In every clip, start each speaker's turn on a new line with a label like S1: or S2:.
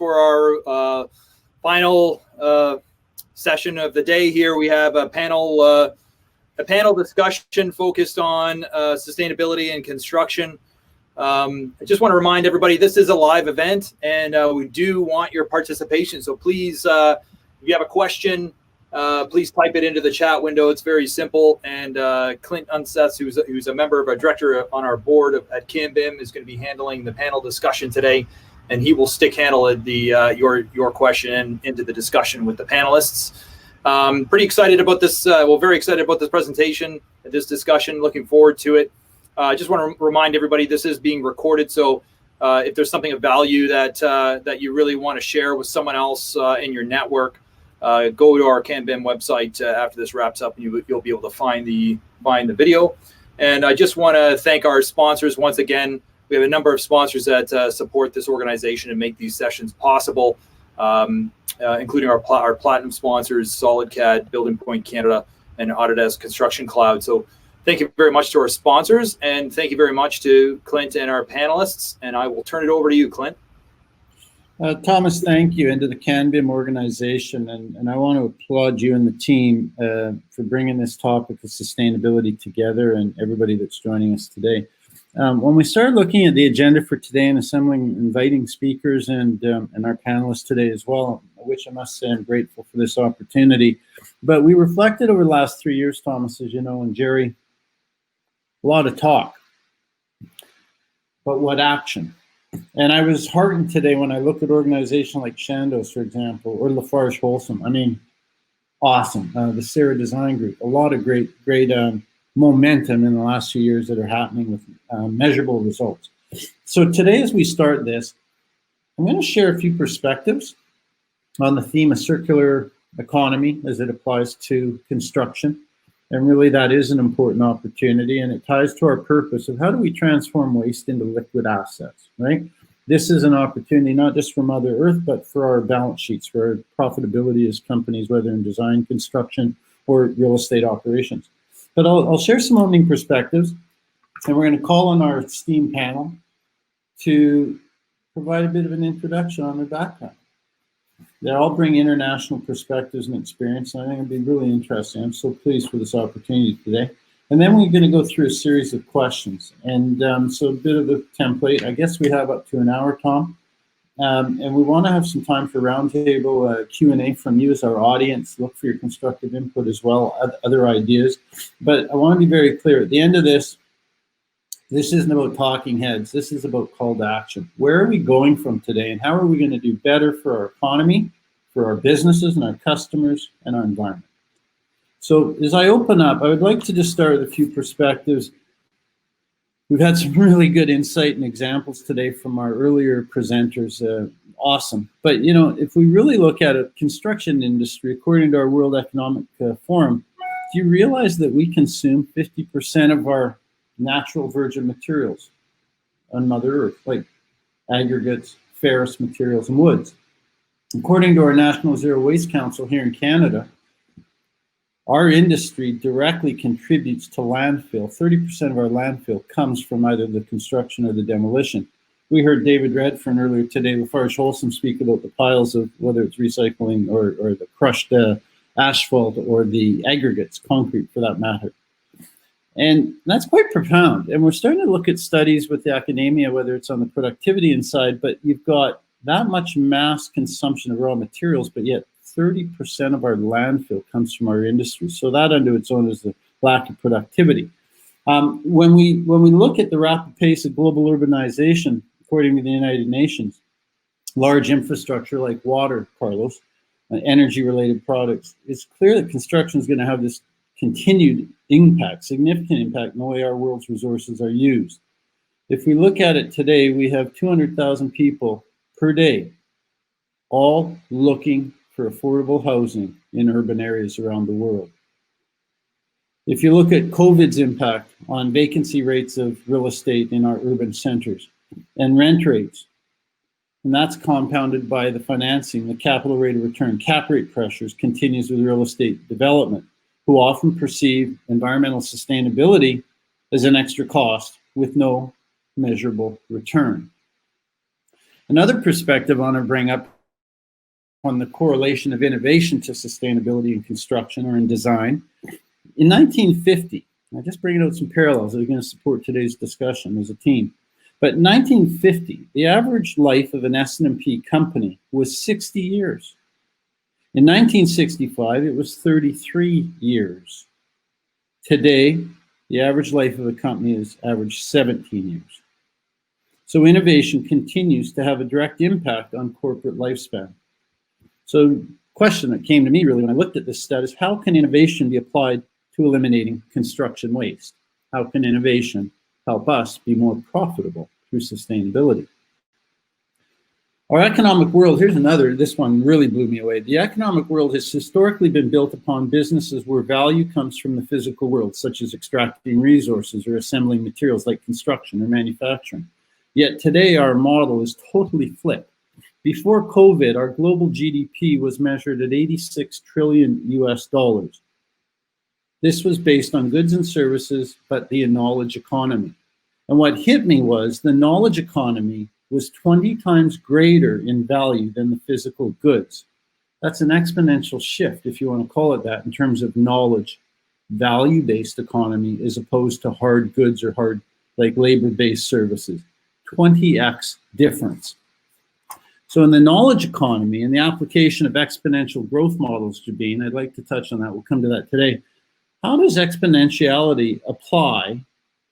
S1: for our final session of the day here. We have a panel discussion focused on sustainability and construction. I just want to remind everybody this is a live event, and we do want your participation. So please, if you have a question, please type it into the chat window. It's very simple. And Clint Undseth, who's a member of our director on our board at CanBIM, is going to be handling the panel discussion today, and he will stick handle your question into the discussion with the panelists. Pretty excited about this. Very excited about this presentation, this discussion. Looking forward to it. I just want to remind everybody this is being recorded. So if there's something of value that you really want to share with someone else in your network, go to our CanBIM website after this wraps up, and you'll be able to find the video. And I just want to thank our sponsors once again. We have a number of sponsors that support this organization and make these sessions possible, including our platinum sponsors, SolidCAD, Building Point Canada, and Autodesk Construction Cloud. So thank you very much to our sponsors, and thank you very much to Clint and our panelists. And I will turn it over to you, Clint.
S2: Thomas, thank you, and to the CanBIM organization. And I want to applaud you and the team for bringing this topic of sustainability together, and everybody that's joining us today. When we started looking at the agenda for today and assembling, inviting speakers and our panelists today as well, which I must say I'm grateful for this opportunity. But we reflected over the last 3 years, Thomas, as you know, and Jerry, a lot of talk, but what action? And I was heartened today when I look at organizations like Chandos, for example, or Lafarge Holcim. I mean, awesome. The Sarah Design Group, a lot of great momentum in the last few years that are happening with measurable results. So today, as we start this, I'm going to share a few perspectives on the theme of circular economy as it applies to construction. And really, that is an important opportunity, and it ties to our purpose of how do we transform waste into liquid assets, right? This is an opportunity not just for Mother Earth, but for our balance sheets, for our profitability as companies, whether in design, construction, or real estate operations. But I'll share some opening perspectives, and we're going to call on our esteemed panel to provide a bit of an introduction on their background. They all bring international perspectives and experience, and I think it'll be really interesting. I'm so pleased for this opportunity today. And then we're going to go through a series of questions. And so a bit of a template. I guess we have up to an hour, Tom. And we want to have some time for roundtable Q&A from you as our audience. Look for your constructive input as well, other ideas. But I want to be very clear. At the end of this isn't about talking heads. This is about call to action. Where are we going from today, and how are we going to do better for our economy, for our businesses and our customers and our environment? So as I open up, I would like to just start with a few perspectives. We've had some really good insight and examples today from our earlier presenters. Awesome. But, you know, if we really look at it, construction industry, according to our World Economic Forum, do you realize that we consume 50% of our natural virgin materials on Mother Earth, like aggregates, ferrous materials, and woods? According to our National Zero Waste Council here in Canada, our industry directly contributes to landfill. 30% of our landfill comes from either the construction or the demolition. We heard David Redfern earlier today, Lafarge Holcim, speak about the piles of whether it's recycling or the crushed asphalt or the aggregates, concrete for that matter. And that's quite profound. And we're starting to look at studies with the academia, whether it's on the productivity inside, but you've got that much mass consumption of raw materials, but yet 30% of our landfill comes from our industry. So that unto its own is the lack of productivity. When we look at the rapid pace of global urbanization, according to the United Nations, large infrastructure like water, Carlos, energy-related products, it's clear that construction is going to have this continued impact, significant impact in the way our world's resources are used. If we look at it today, we have 200,000 people per day, all looking for affordable housing in urban areas around the world. If you look at COVID's impact on vacancy rates of real estate in our urban centers and rent rates, and that's compounded by the financing, the capital rate of return, cap rate pressures continues with real estate development, who often perceive environmental sustainability as an extra cost with no measurable return. Another perspective I want to bring up on the correlation of innovation to sustainability in construction or in design. In 1950, I just bringing out some parallels that are going to support today's discussion as a team. But in 1950, the average life of an S&P company was 60 years. In 1965, it was 33 years. Today, the average life of a company is average 17 years. So innovation continues to have a direct impact on corporate lifespan. So the question that came to me really when I looked at this stat is, how can innovation be applied to eliminating construction waste? How can innovation help us be more profitable through sustainability? Our economic world, here's another, this one really blew me away. The economic world has historically been built upon businesses where value comes from the physical world, such as extracting resources or assembling materials like construction or manufacturing. Yet today our model is totally flipped. Before COVID, our global GDP was measured at 86 trillion US dollars. This was based on goods and services, but the knowledge economy. And what hit me was the knowledge economy was 20 times greater in value than the physical goods. That's an exponential shift, if you want to call it that, in terms of knowledge, value-based economy as opposed to hard goods or hard, like labor-based services. 20x difference. So in the knowledge economy and the application of exponential growth models, Jabeen, I'd like to touch on that. We'll come to that today. How does exponentiality apply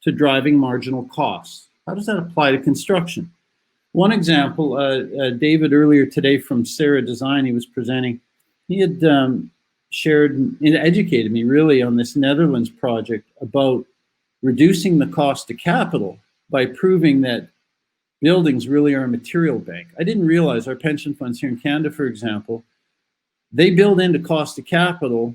S2: to driving marginal costs? How does that apply to construction? One example, David earlier today from Sarah Design, he was presenting, he had shared and educated me really on this Netherlands project about reducing the cost of capital by proving that buildings really are a material bank. I didn't realize our pension funds here in Canada, for example, they build into cost of capital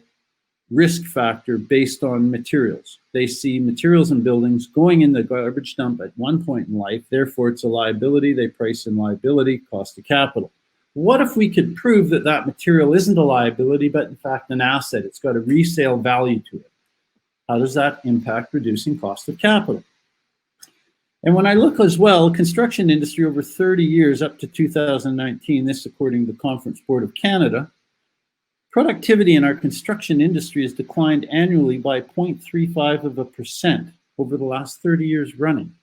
S2: risk factor based on materials. They see materials and buildings going in the garbage dump at one point in life, therefore it's a liability, they price in liability, cost of capital. What if we could prove that that material isn't a liability, but in fact an asset, it's got a resale value to it? How does that impact reducing cost of capital? And when I look as well, construction industry over 30 years up to 2019, this according to the Conference Board of Canada, productivity in our construction industry has declined annually by 0.35% over the last 30 years running.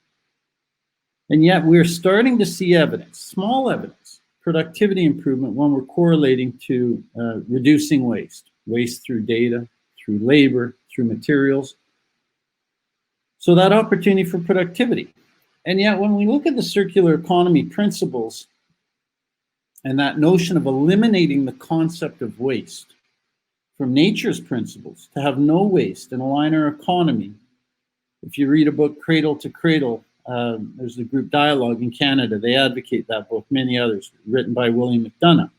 S2: And yet we're starting to see evidence, small evidence, productivity improvement when we're correlating to reducing waste, waste through data, through labor, through materials. So that opportunity for productivity. And yet when we look at the circular economy principles and that notion of eliminating the concept of waste from nature's principles to have no waste and align our economy. If you read a book, Cradle to Cradle, there's the group Dialogue in Canada. They advocate that book, many others, written by William McDonough.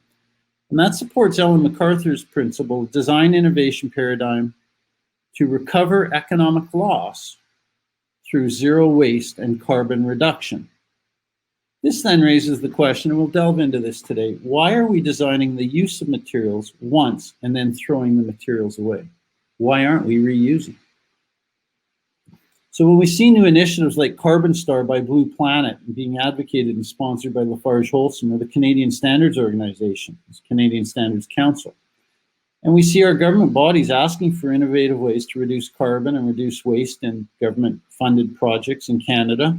S2: And that supports Ellen MacArthur's principle, design innovation paradigm to recover economic loss through zero waste and carbon reduction. This then raises the question, and we'll delve into this today, why are we designing the use of materials once and then throwing the materials away? Why aren't we reusing? So when we see new initiatives like Carbon Star by Blue Planet being advocated and sponsored by Lafarge Holcim or the Canadian Standards Organization, Canadian Standards Council, and we see our government bodies asking for innovative ways to reduce carbon and reduce waste in government-funded projects in Canada.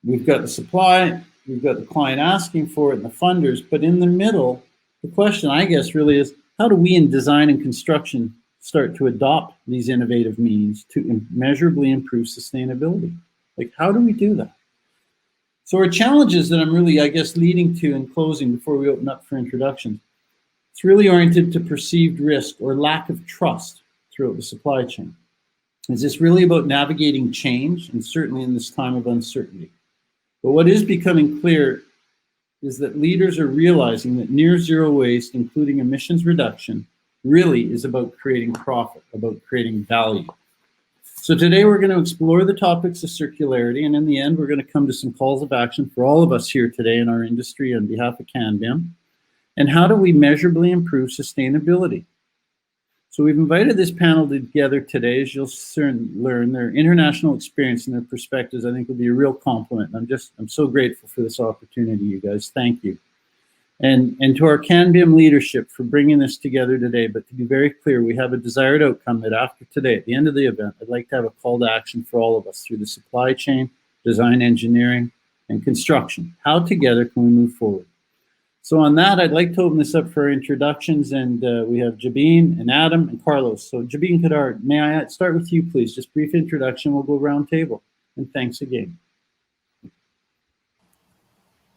S2: We've got the supply, we've got the client asking for it and the funders, but in the middle, the question I guess really is, how do we in design and construction start to adopt these innovative means to measurably improve sustainability? Like, how do we do that? So our challenges that I'm really, I guess, leading to in closing before we open up for introductions, it's really oriented to perceived risk or lack of trust throughout the supply chain. Is this really about navigating change, and certainly in this time of uncertainty? But what is becoming clear is that leaders are realizing that near zero waste, including emissions reduction, really is about creating profit, about creating value. So today we're going to explore the topics of circularity, and in the end we're going to come to some calls of action for all of us here today in our industry on behalf of CanBIM. And how do we measurably improve sustainability? So we've invited this panel together today, as you'll soon learn. Their international experience and their perspectives, I think, will be a real compliment. I'm so grateful for this opportunity, you guys. Thank you. And to our CanBIM leadership for bringing this together today. But to be very clear, we have a desired outcome that after today, at the end of the event, I'd like to have a call to action for all of us through the supply chain, design engineering, and construction. How together can we move forward? So on that, I'd like to open this up for introductions, and we have Jabeen and Adam and Carlos. So Jabeen, Quadir, may I start with you, please? Just brief introduction, we'll go round table. And thanks again.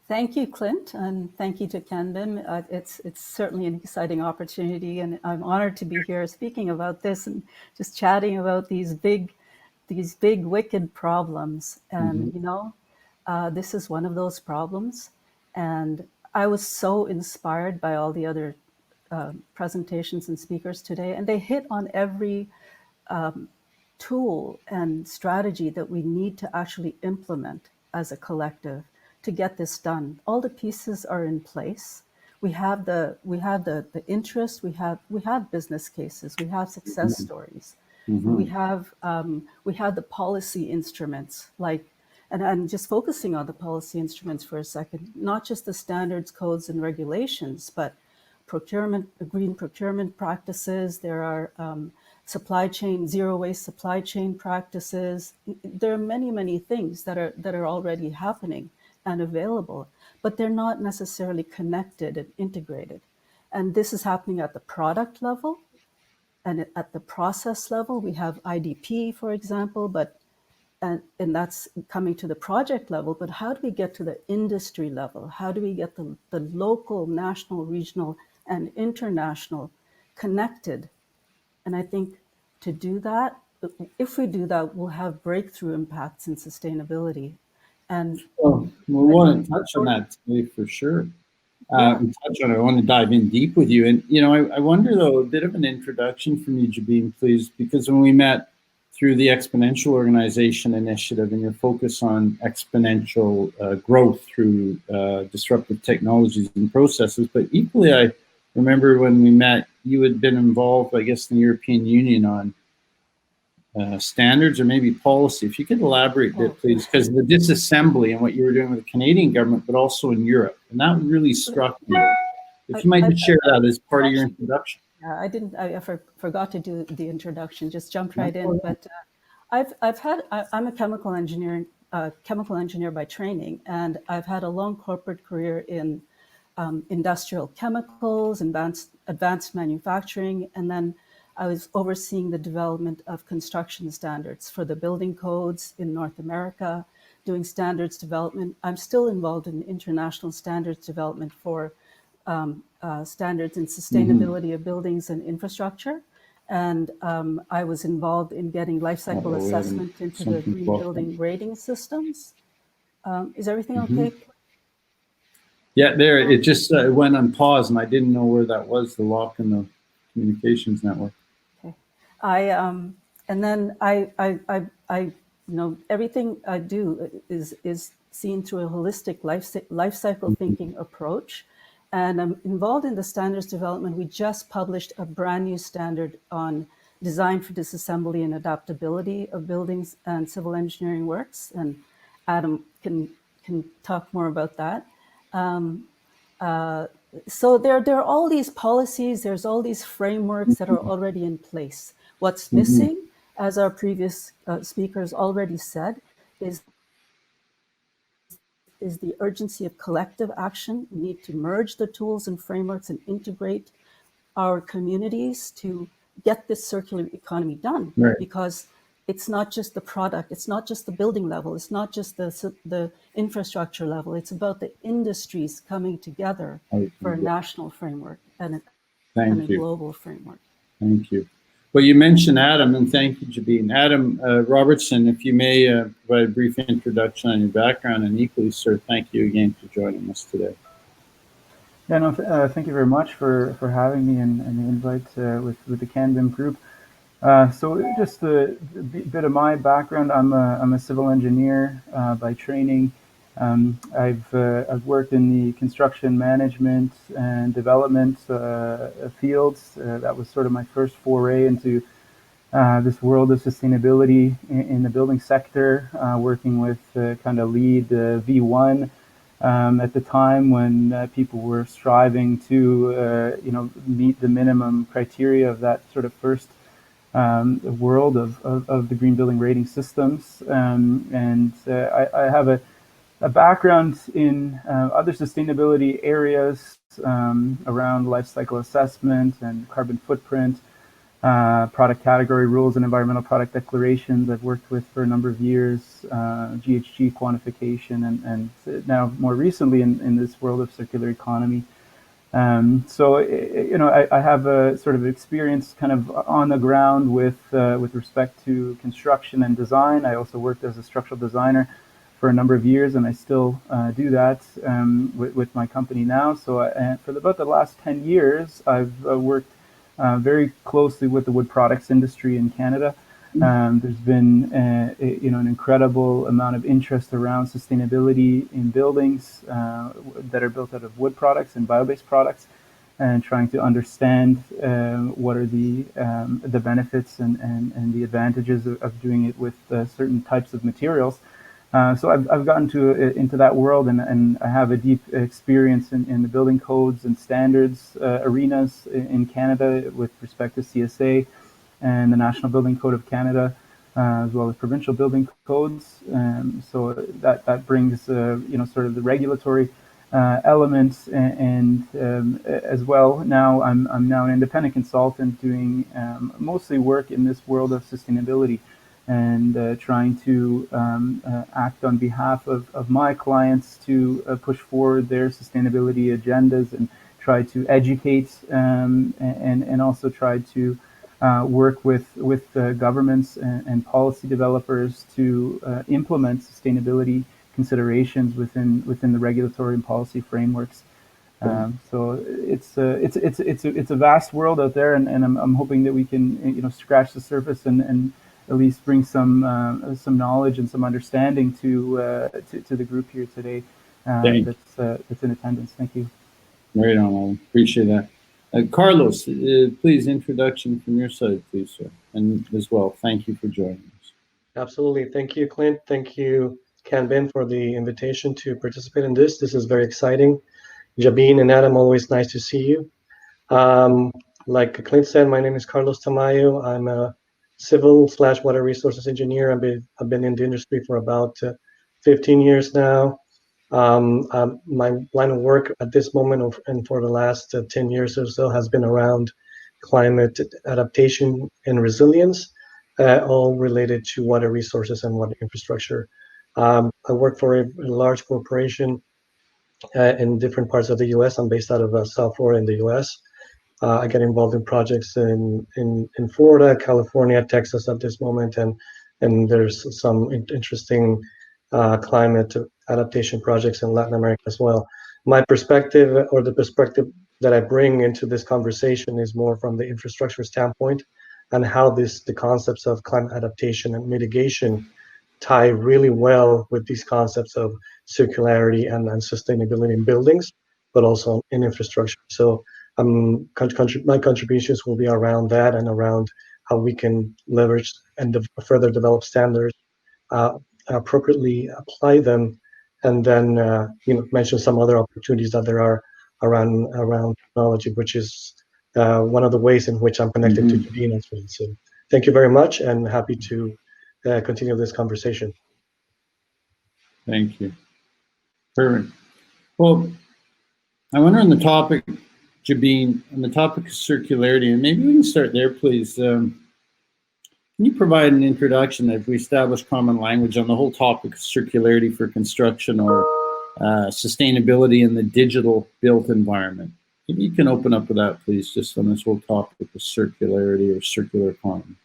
S3: Thank you, Clint, and thank you to CanBIM. It's certainly an exciting opportunity, and I'm honored to be here speaking about this and just chatting about these big, wicked problems. And this is one of those problems. And I was so inspired by all the other presentations and speakers today, and they hit on every tool and strategy that we need to actually implement as a collective to get this done. All the pieces are in place. We have the interest. We have business cases. We have success stories. We have the policy instruments, and just focusing on the policy instruments for a second. Not just the standards, codes, and regulations, but green procurement practices. There are supply chain, zero waste supply chain practices. There are many things that are already happening and available, but they're not necessarily connected and integrated. And this is happening at the product level and at the process level. We have IDP, for example, and that's coming to the project level, but how do we get to the industry level? How do we get the local, national, regional, and international connected? And I think to do that, if we do that, we'll have breakthrough impacts in sustainability. And
S2: we want to touch on that today for sure. I want to dive in deep with you. And, I wonder, though, a bit of an introduction from you, Jabeen, please, because when we met through the Exponential Organization Initiative and your focus on exponential growth through disruptive technologies and processes, but equally, I remember when we met, you had been involved, I guess, in the European Union on standards or maybe policy. If you could elaborate a bit, please, because the disassembly and what you were doing with the Canadian government, but also in Europe, and that really struck me. If you might just share that as part of your introduction.
S3: Yeah, I forgot to do the introduction. Just jumped right in. But I'm a chemical engineer by training, and I've had a long corporate career in industrial chemicals, advanced manufacturing, and then I was overseeing the development of construction standards for the building codes in North America, doing standards development. I'm still involved in international standards development for standards in sustainability of buildings and infrastructure. And I was involved in getting life cycle assessment into the green building rating systems. Is everything okay?
S2: Yeah, it just went on pause, and I didn't know where that was, the lock in the communications network.
S3: Okay. And then I everything I do is seen through a holistic life cycle thinking approach. And I'm involved in the standards development. We just published a brand new standard on design for disassembly and adaptability of buildings and civil engineering works. And Adam can talk more about that. So there are all these policies, there's all these frameworks that are already in place. What's missing, as our previous speakers already said, is the urgency of collective action. We need to merge the tools and frameworks and integrate our communities to get this circular economy done.
S2: Right.
S3: Because it's not just the product, it's not just the building level, it's not just the infrastructure level, it's about the industries coming together for a national framework and a global framework.
S2: Thank you. Well, you mentioned Adam, and thank you, Jabeen. Adam Robertson, if you may provide a brief introduction on your background, and equally, sir, thank you again for joining us today.
S4: Yeah, no, thank you very much for having me and the invite with the CanBIM group. So just a bit of my background. I'm a civil engineer by training. I've worked in the construction management and development fields. That was sort of my first foray into this world of sustainability in the building sector, working with kind of lead V1 at the time when people were striving to, meet the minimum criteria of that sort of first world of the green building rating systems. I have a background in other sustainability areas around life cycle assessment and carbon footprint, product category rules and environmental product declarations I've worked with for a number of years, GHG quantification, and now more recently in this world of circular economy. I have a sort of experience kind of on the ground with respect to construction and design. I also worked as a structural designer for a number of years, and I still do that with my company now. So for about the last 10 years, I've worked very closely with the wood products industry in Canada. There's been an incredible amount of interest around sustainability in buildings that are built out of wood products and bio-based products, and trying to understand what are the benefits and the advantages of doing it with certain types of materials. So I've gotten into that world, and I have a deep experience in the building codes and standards arenas in Canada with respect to CSA and the National Building Code of Canada, as well as provincial building codes. So that brings sort of the regulatory elements, and as well. Now I'm now an independent consultant doing mostly work in this world of sustainability, and trying to act on behalf of my clients to push forward their sustainability agendas, and try to educate and also try to work with governments and policy developers to implement sustainability considerations within the regulatory and policy frameworks. So it's a vast world out there, and I'm hoping that we can scratch the surface and at least bring some knowledge and some understanding to the group here today that's in attendance. Thank you.
S2: Right on. I appreciate that. Carlos, please, introduction from your side, please, sir. And as well, thank you for joining us.
S5: Absolutely. Thank you, Clint. Thank you, CanBIM, for the invitation to participate in this. This is very exciting. Jabeen and Adam, always nice to see you. Like Clint said, my name is Carlos Tamayo. I'm a civil/water resources engineer. I've been in the industry for about 15 years now. My line of work at this moment and for the last 10 years or so has been around climate adaptation and resilience, all related to water resources and water infrastructure. I work for a large corporation in different parts of the U.S. I'm based out of South Florida in the U.S. I get involved in projects in Florida, California, Texas at this moment, and there's some interesting climate adaptation projects in Latin America as well. My perspective, or the perspective that I bring into this conversation, is more from the infrastructure standpoint, and how the concepts of climate adaptation and mitigation tie really well with these concepts of circularity and sustainability in buildings, but also in infrastructure. So my contributions will be around that, and around how we can leverage and further develop standards, appropriately apply them, and then mention some other opportunities that there are around technology, which is one of the ways in which I'm connected to Jabeen as well. So thank you very much, and happy to continue this conversation.
S2: Thank you. Perfect. Well, I wonder on the topic, Jabeen, on the topic of circularity, and maybe we can start there, please. Can you provide an introduction, if we establish common language on the whole topic of circularity for construction, or sustainability in the digital built environment? Maybe you can open up with that, please, just on this whole topic of circularity or circular economy.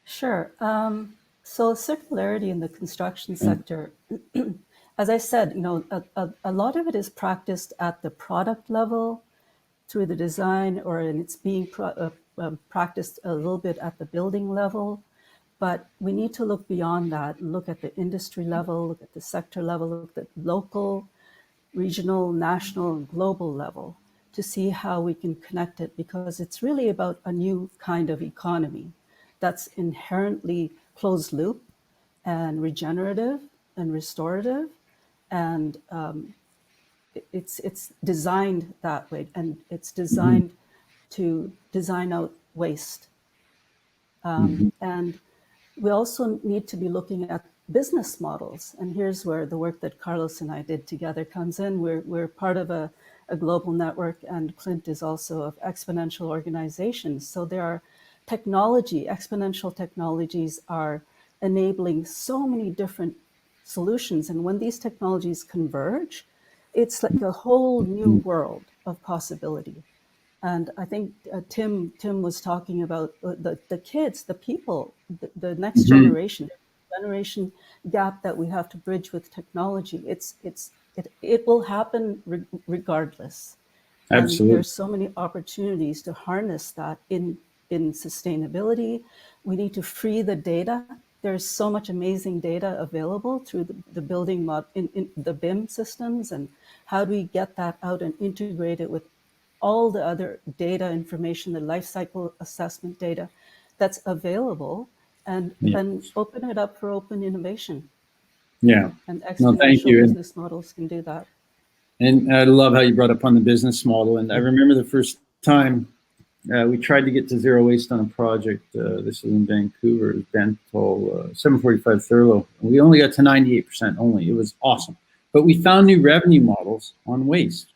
S3: Sure. So circularity in the construction sector, as I said, a lot of it is practiced at the product level through the design, or it's being practiced a little bit at the building level. But we need to look beyond that, look at the industry level, look at the sector level, look at local, regional, national, and global level to see how we can connect it, because it's really about a new kind of economy that's inherently closed loop and regenerative and restorative, and it's designed that way, and it's designed to design out waste. And we also need to be looking at business models. And here's where the work that Carlos and I did together comes in. We're part of a global network, and Clint is also of exponential organizations. So there are exponential technologies are enabling so many different solutions. And when these technologies converge, it's like a whole new world of possibility. And I think Tim was talking about the kids, the people, the next generation gap that we have to bridge with technology. It will happen regardless.
S2: Absolutely.
S3: And there's so many opportunities to harness that in sustainability. We need to free the data. There's so much amazing data available through the building in the BIM systems, and how do we get that out and integrate it with all the other data information, the life cycle assessment data that's available, and open it up for open innovation.
S2: Yeah.
S3: And
S2: No, thank
S3: exponential
S2: you.
S3: business models can do that.
S2: And I love how you brought up on the business model. And I remember the first time we tried to get to zero waste on a project. This is in Vancouver, Dental 745 Thurlow. We only got to 98% only. It was awesome. But we found new revenue models on waste.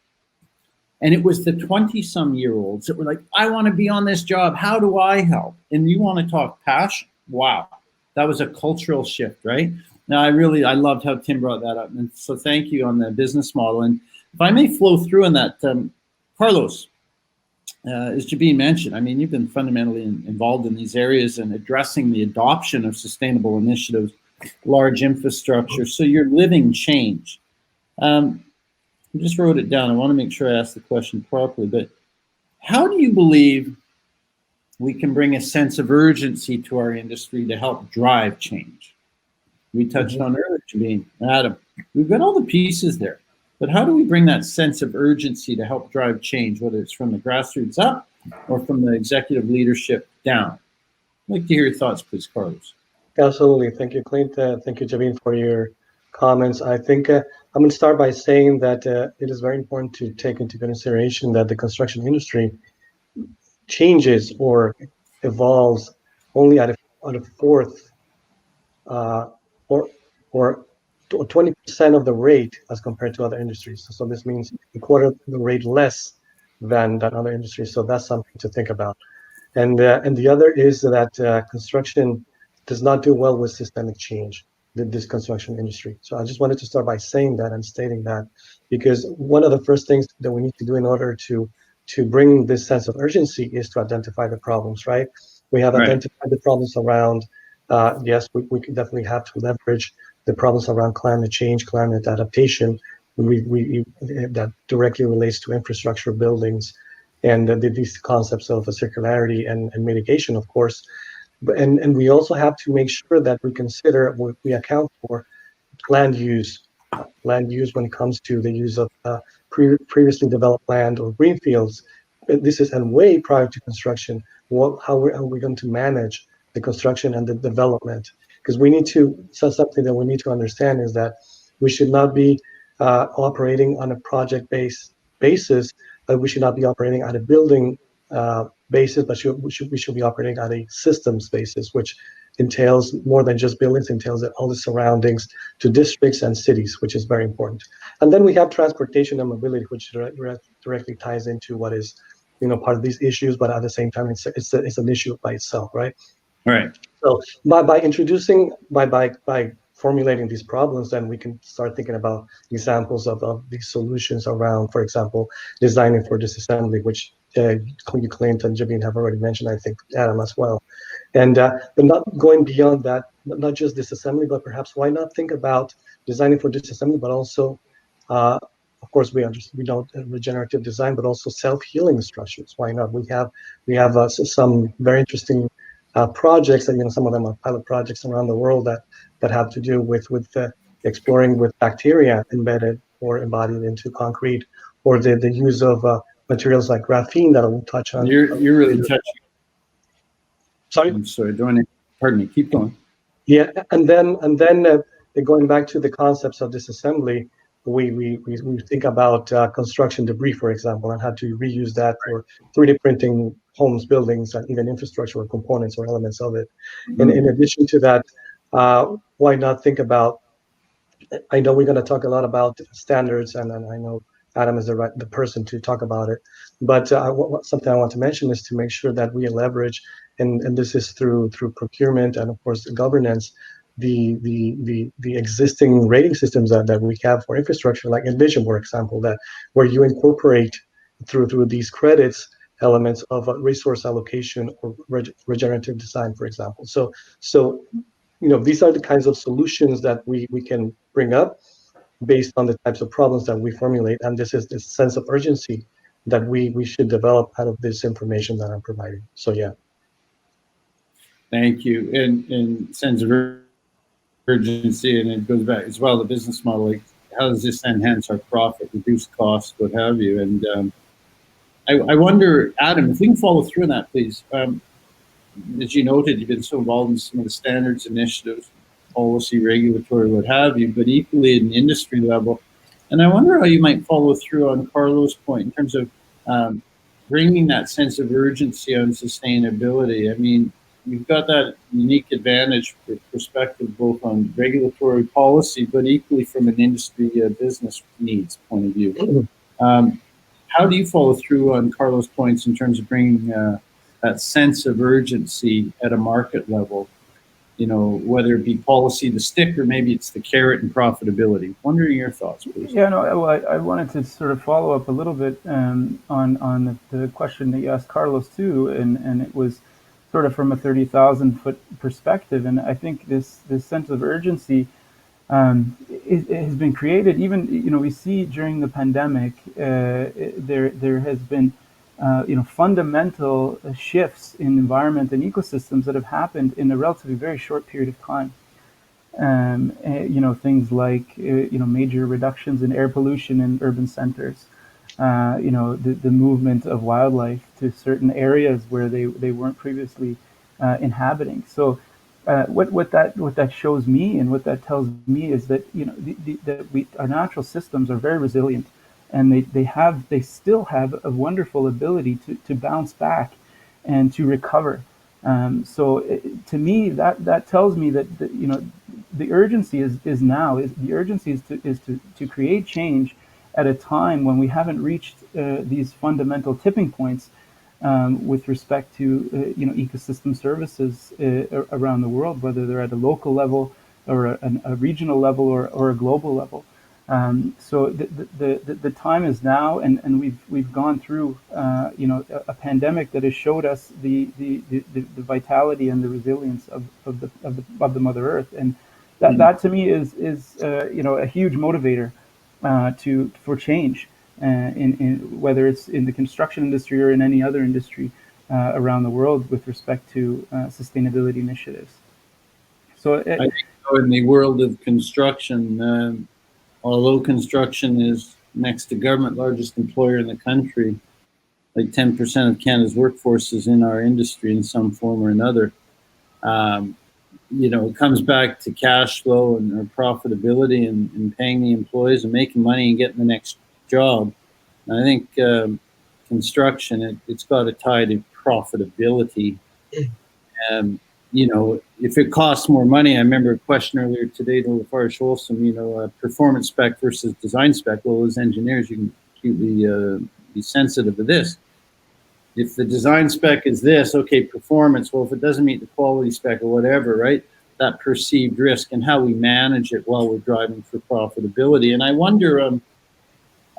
S2: And it was the 20-some-year-olds that were like, I want to be on this job. How do I help? And you want to talk passion? Wow. That was a cultural shift, right? Now, I loved how Tim brought that up. And so thank you on the business model. And if I may flow through on that, Carlos, as Jabeen mentioned, I mean, you've been fundamentally involved in these areas and addressing the adoption of sustainable initiatives, large infrastructure. So you're living change. I just wrote it down. I want to make sure I ask the question properly, but how do you believe we can bring a sense of urgency to our industry to help drive change? We touched on earlier, Jabeen, Adam. We've got all the pieces there, but how do we bring that sense of urgency to help drive change, whether it's from the grassroots up or from the executive leadership down? I'd like to hear your thoughts, please, Carlos.
S5: Absolutely. Thank you, Clint. Thank you, Jabeen, for your comments. I think I'm going to start by saying that it is very important to take into consideration that the construction industry changes or evolves only at a fourth or 20% of the rate as compared to other industries. So this means a quarter of the rate less than other industries. So that's something to think about. And the other is that construction does not do well with systemic change, this construction industry. So I just wanted to start by saying that and stating that, because one of the first things that we need to do in order to bring this sense of urgency is to identify the problems, right? We have identified the problems around, yes, we can definitely have to leverage the problems around climate change, climate adaptation. That directly relates to infrastructure, buildings, and these concepts of circularity and mitigation, of course. And we also have to make sure that we consider, we account for land use when it comes to the use of previously developed land or greenfields. This is way prior to construction. How are we going to manage the construction and the development? Because something that we need to understand is that we should not be operating on a project-based basis, but we should not be operating on a building basis, but we should be operating on a systems basis, which entails more than just buildings, entails all the surroundings to districts and cities, which is very important. And then we have transportation and mobility, which directly ties into what is, part of these issues, but at the same time, it's an issue by itself, right?
S2: Right.
S5: So by formulating these problems, then we can start thinking about examples of these solutions around, for example, designing for disassembly, which Clint and Jabeen have already mentioned, I think Adam as well. And but not going beyond that, not just disassembly, but perhaps why not think about designing for disassembly, but also, of course, we don't regenerative design, but also self-healing structures. Why not? We have some very interesting projects, and some of them are pilot projects around the world that have to do with exploring with bacteria embedded or embodied into concrete, or the use of materials like graphene that I will touch on.
S2: You're really touching.
S5: Sorry?
S2: I'm sorry, pardon me, keep going.
S5: Yeah, and then going back to the concepts of disassembly, we think about construction debris, for example, and how to reuse that for 3D printing homes, buildings, and even infrastructure or components or elements of it. And in addition to that, why not think about, I know we're going to talk a lot about standards, and I know Adam is the person to talk about it. But something I want to mention is to make sure that we leverage, and this is through procurement and of course governance, the existing rating systems that we have for infrastructure, like Envision, for example, that where you incorporate through these credits elements of resource allocation or regenerative design, for example. So these are the kinds of solutions that we can bring up based on the types of problems that we formulate, and this is this sense of urgency that we should develop out of this information that I'm providing. So yeah.
S2: Thank you. And sense of urgency, and it goes back as well, the business model, like how does this enhance our profit, reduce costs, what have you. And I wonder, Adam, if we can follow through on that, please. As you noted, you've been so involved in some of the standards initiatives, policy, regulatory, what have you, but equally at an industry level. And I wonder how you might follow through on Carlos' point in terms of bringing that sense of urgency on sustainability. I mean, you've got that unique advantage perspective both on regulatory policy, but equally from an industry business needs point of view. How do you follow through on Carlos' points in terms of bringing that sense of urgency at a market level, whether it be policy, the stick, or maybe it's the carrot and profitability? Wondering your thoughts, please.
S4: Yeah, no, I wanted to sort of follow up a little bit on the question that you asked Carlos too, and it was sort of from a 30,000-foot perspective. And I think this sense of urgency it has been created. Even we see during the pandemic there has been fundamental shifts in environment and ecosystems that have happened in a relatively very short period of time. Things like major reductions in air pollution in urban centers, the movement of wildlife to certain areas where they weren't previously inhabiting. So what that shows me and what that tells me is that our natural systems are very resilient, and they still have a wonderful ability to bounce back and to recover. To me, that tells me that the urgency is now. The urgency is to create change at a time when we haven't reached these fundamental tipping points with respect to ecosystem services around the world, whether they're at a local level or a regional level or a global level. So the time is now, and we've gone through a pandemic that has showed us the vitality and the resilience of the Mother Earth, and that to me is a huge motivator for change, in whether it's in the construction industry or in any other industry around the world with respect to sustainability initiatives. So
S2: I think in the world of construction, although construction is next to government largest employer in the country, like 10% of Canada's workforce is in our industry in some form or another. It comes back to cash flow and profitability and paying the employees and making money and getting the next job. And I think construction, it's got a tie to profitability. If it costs more money, I remember a question earlier today to Lafarge Holcim, performance spec versus design spec. Well, as engineers, you can acutely be sensitive to this. If the design spec is this, okay, performance, well, if it doesn't meet the quality spec or whatever, right, that perceived risk and how we manage it while we're driving for profitability. And I wonder, I'll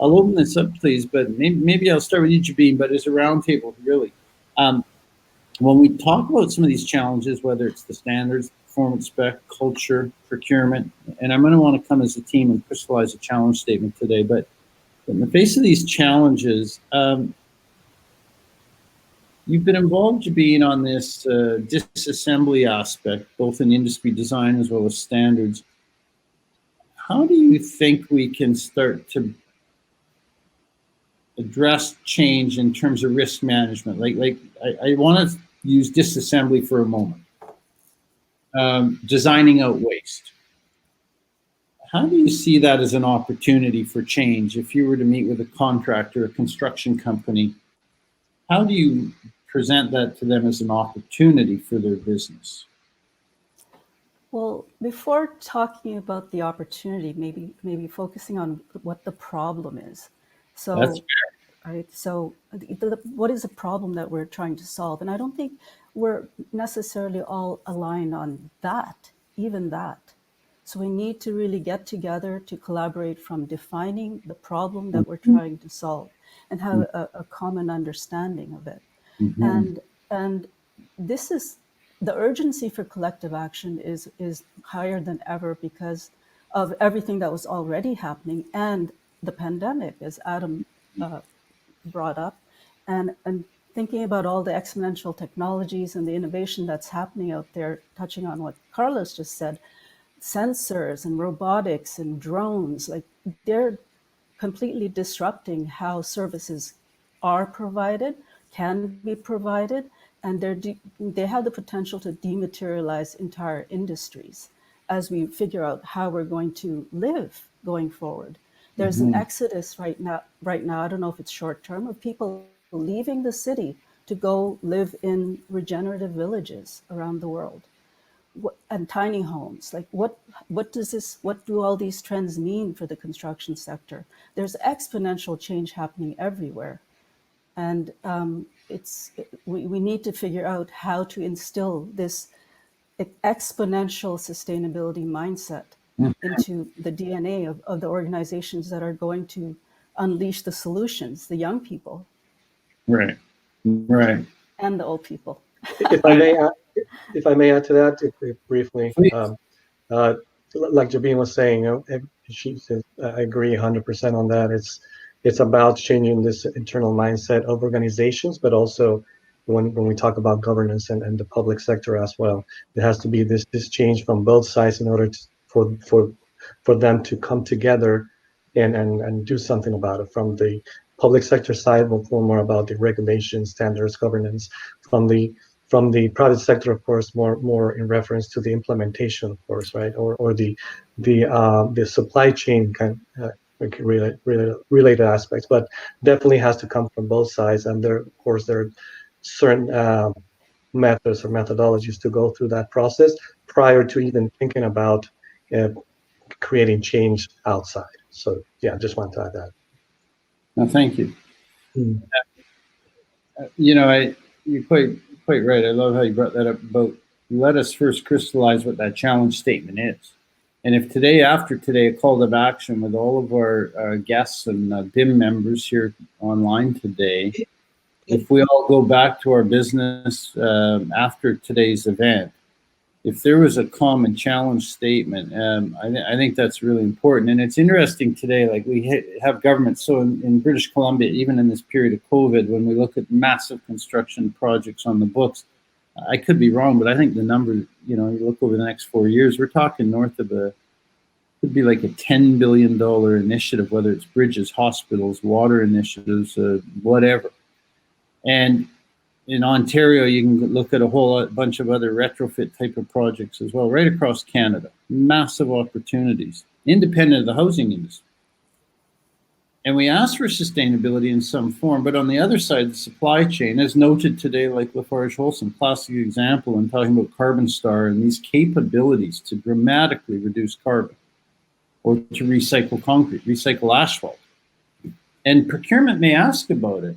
S2: open this up, please, but maybe I'll start with you, Jabeen, but as a roundtable, really. When we talk about some of these challenges, whether it's the standards, performance spec, culture, procurement, and I'm going to want to come as a team and crystallize a challenge statement today, but in the face of these challenges, you've been involved, Jabeen, on this disassembly aspect, both in industry design as well as standards. How do you think we can start to address change in terms of risk management? I want to use disassembly for a moment. Designing out waste. how do you see that as an opportunity for change? If you were to meet with a contractor, a construction company, how do you present that to them as an opportunity for their business?
S3: Well, before talking about the opportunity, maybe focusing on what the problem is. So,
S2: That's
S3: right. So, what is the problem that we're trying to solve? And I don't think we're necessarily all aligned on that, even that. So we need to really get together to collaborate from defining the problem that we're trying to solve and have a common understanding of it.
S2: Mhm.
S3: And this is the urgency for collective action is higher than ever because of everything that was already happening and the pandemic, as Adam brought up, and thinking about all the exponential technologies and the innovation that's happening out there, touching on what Carlos just said, sensors and robotics and drones, like they're completely disrupting how services are provided, can be provided, and they have the potential to dematerialize entire industries as we figure out how we're going to live going forward. There's an exodus right now. I don't know if it's short term, of people leaving the city to go live in regenerative villages around the world. And tiny homes, like what do all these trends mean for the construction sector? There's exponential change happening everywhere, and we need to figure out how to instill this exponential sustainability mindset into the DNA of the organizations that are going to unleash the solutions, the young people
S2: Right. Right.
S3: and the old people.
S5: If I may add to that briefly,
S2: Please.
S5: Like Jabeen was saying, she says, I agree 100% on that. It's about changing this internal mindset of organizations, but also when we talk about governance and the public sector as well, it has to be this change from both sides in order for them to come together and do something about it. From the public sector side, we'll learn more about the regulations, standards, governance. From the private sector, of course, more in reference to the implementation, of course, right, or the supply chain kind of related aspects, but definitely has to come from both sides. And there, of course, there are certain methods or methodologies to go through that process prior to even thinking about creating change outside. So yeah, just want to add that.
S2: No, thank you. You're quite right. I love how you brought that up about let us first crystallize what that challenge statement is. And if today, after today, a call to action with all of our guests and BIM members here online today, if we all go back to our business after today's event, if there was a common challenge statement, I think that's really important. And it's interesting today, like we have governments. So in British Columbia, even in this period of COVID, when we look at massive construction projects on the books, I could be wrong, but I think the number, you look over the next 4 years, we're talking north of could be like a $10 billion initiative, whether it's bridges, hospitals, water initiatives, whatever. And in Ontario, you can look at a whole bunch of other retrofit type of projects as well, right across Canada. Massive opportunities, independent of the housing industry. And we ask for sustainability in some form, but on the other side, the supply chain, as noted today, like Lafarge-Holcim, classic example, in talking about Carbon Star and these capabilities to dramatically reduce carbon, or to recycle concrete, recycle asphalt. And procurement may ask about it,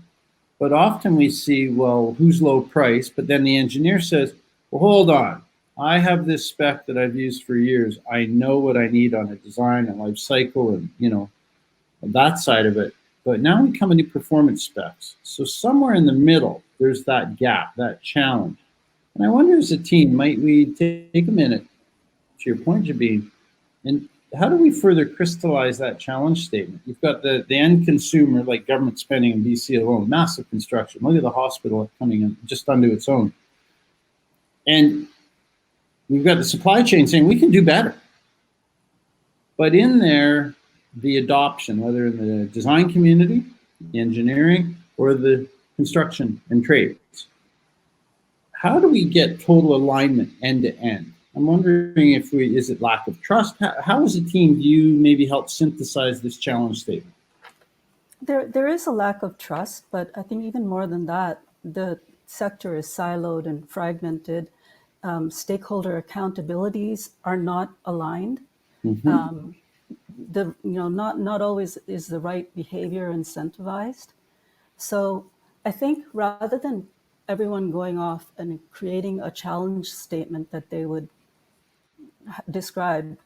S2: but often we see, well, who's low price? But then the engineer says, well, hold on. I have this spec that I've used for years. I know what I need on a design and life cycle and, that side of it. But now we come into performance specs. So somewhere in the middle, there's that gap, that challenge. And I wonder as a team, might we take a minute, to your point, Jabeen, and how do we further crystallize that challenge statement? You've got the end consumer, like government spending in BC alone, massive construction. Look at the hospital coming in just unto its own. And we've got the supply chain saying we can do better. But in there, the adoption, whether in the design community, the engineering, or the construction and trades, how do we get total alignment end to end? I'm wondering if is it lack of trust? How as a team do you maybe help synthesize this challenge statement?
S3: There is a lack of trust, but I think even more than that, the sector is siloed and fragmented. Stakeholder accountabilities are not aligned.
S2: Mm-hmm.
S3: Not always is the right behavior incentivized. So I think rather than everyone going off and creating a challenge statement that they would describe,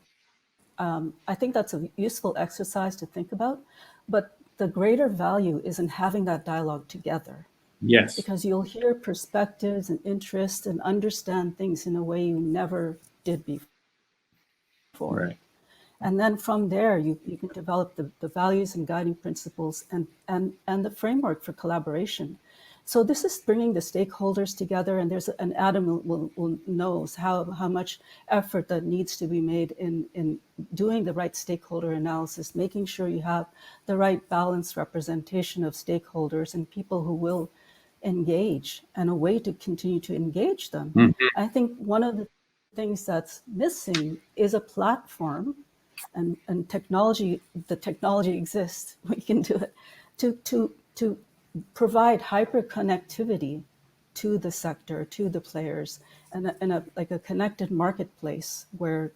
S3: I think that's a useful exercise to think about. But the greater value is in having that dialogue together,
S2: Yes.
S3: because you'll hear perspectives and interests and understand things in a way you never did before.
S2: Right.
S3: And then from there, you can develop the values and guiding principles and the framework for collaboration. So this is bringing the stakeholders together, and Adam will knows how much effort that needs to be made in doing the right stakeholder analysis, making sure you have the right balanced representation of stakeholders and people who will engage, and a way to continue to engage them.
S2: Mm-hmm.
S3: I think one of the things that's missing is a platform, and technology. The technology exists. We can do it to provide hyperconnectivity to the sector, to the players, and like a connected marketplace where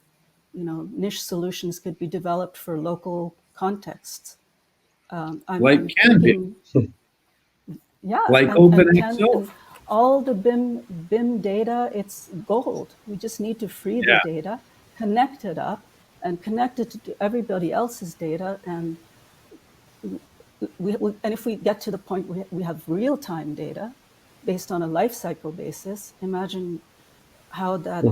S3: niche solutions could be developed for local contexts.
S2: Like CanBIM.
S3: Yeah,
S2: like
S3: and all the BIM data, it's gold. We just need to free the data, connect it up, and connect it to everybody else's data. And if we get to the point where we have real-time data based on a life cycle basis, imagine how that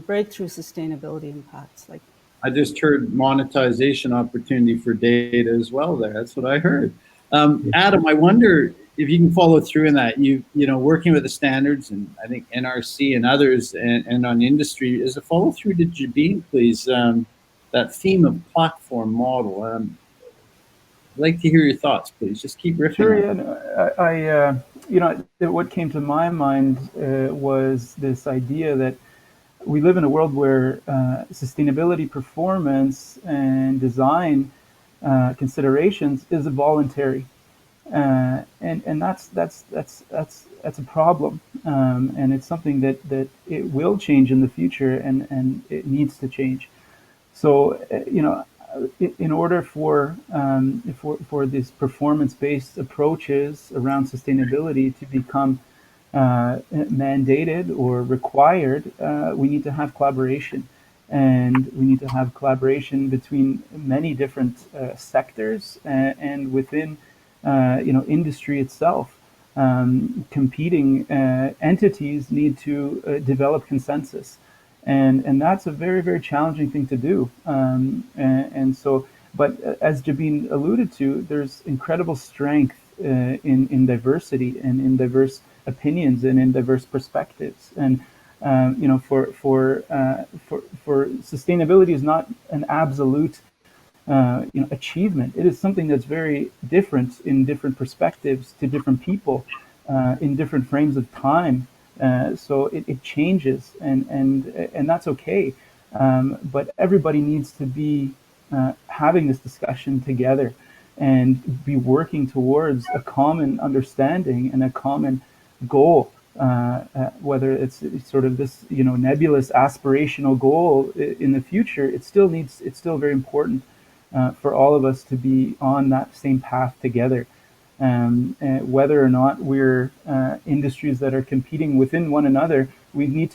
S3: breakthrough sustainability impacts. Like,
S2: I just heard monetization opportunity for data as well there. That's what I heard. Adam, I wonder if you can follow through in that. Working with the standards and I think NRC and others and on industry, is a follow through to Jabeen, please. That theme of platform model. I'd like to hear your thoughts, please. Just keep riffing.
S4: Sure. What came to my mind was this idea that we live in a world where sustainability, performance, and design considerations is a voluntary, and that's a problem, and it's something that it will change in the future, and it needs to change. So in order for these performance-based approaches around sustainability to become mandated or required, we need to have collaboration, and we need to have collaboration between many different sectors and within industry itself. Competing entities need to develop consensus, and that's a very, very challenging thing to do. But as Jabeen alluded to, there's incredible strength in diversity and in diverse opinions and in diverse perspectives. And for sustainability is not an absolute achievement. It is something that's very different in different perspectives to different people in different frames of time. So it changes, and that's okay. But everybody needs to be having this discussion together and be working towards a common understanding and a common goal. Whether it's sort of this nebulous aspirational goal in the future, it's still very important for all of us to be on that same path together. Whether or not we're industries that are competing within one another, we need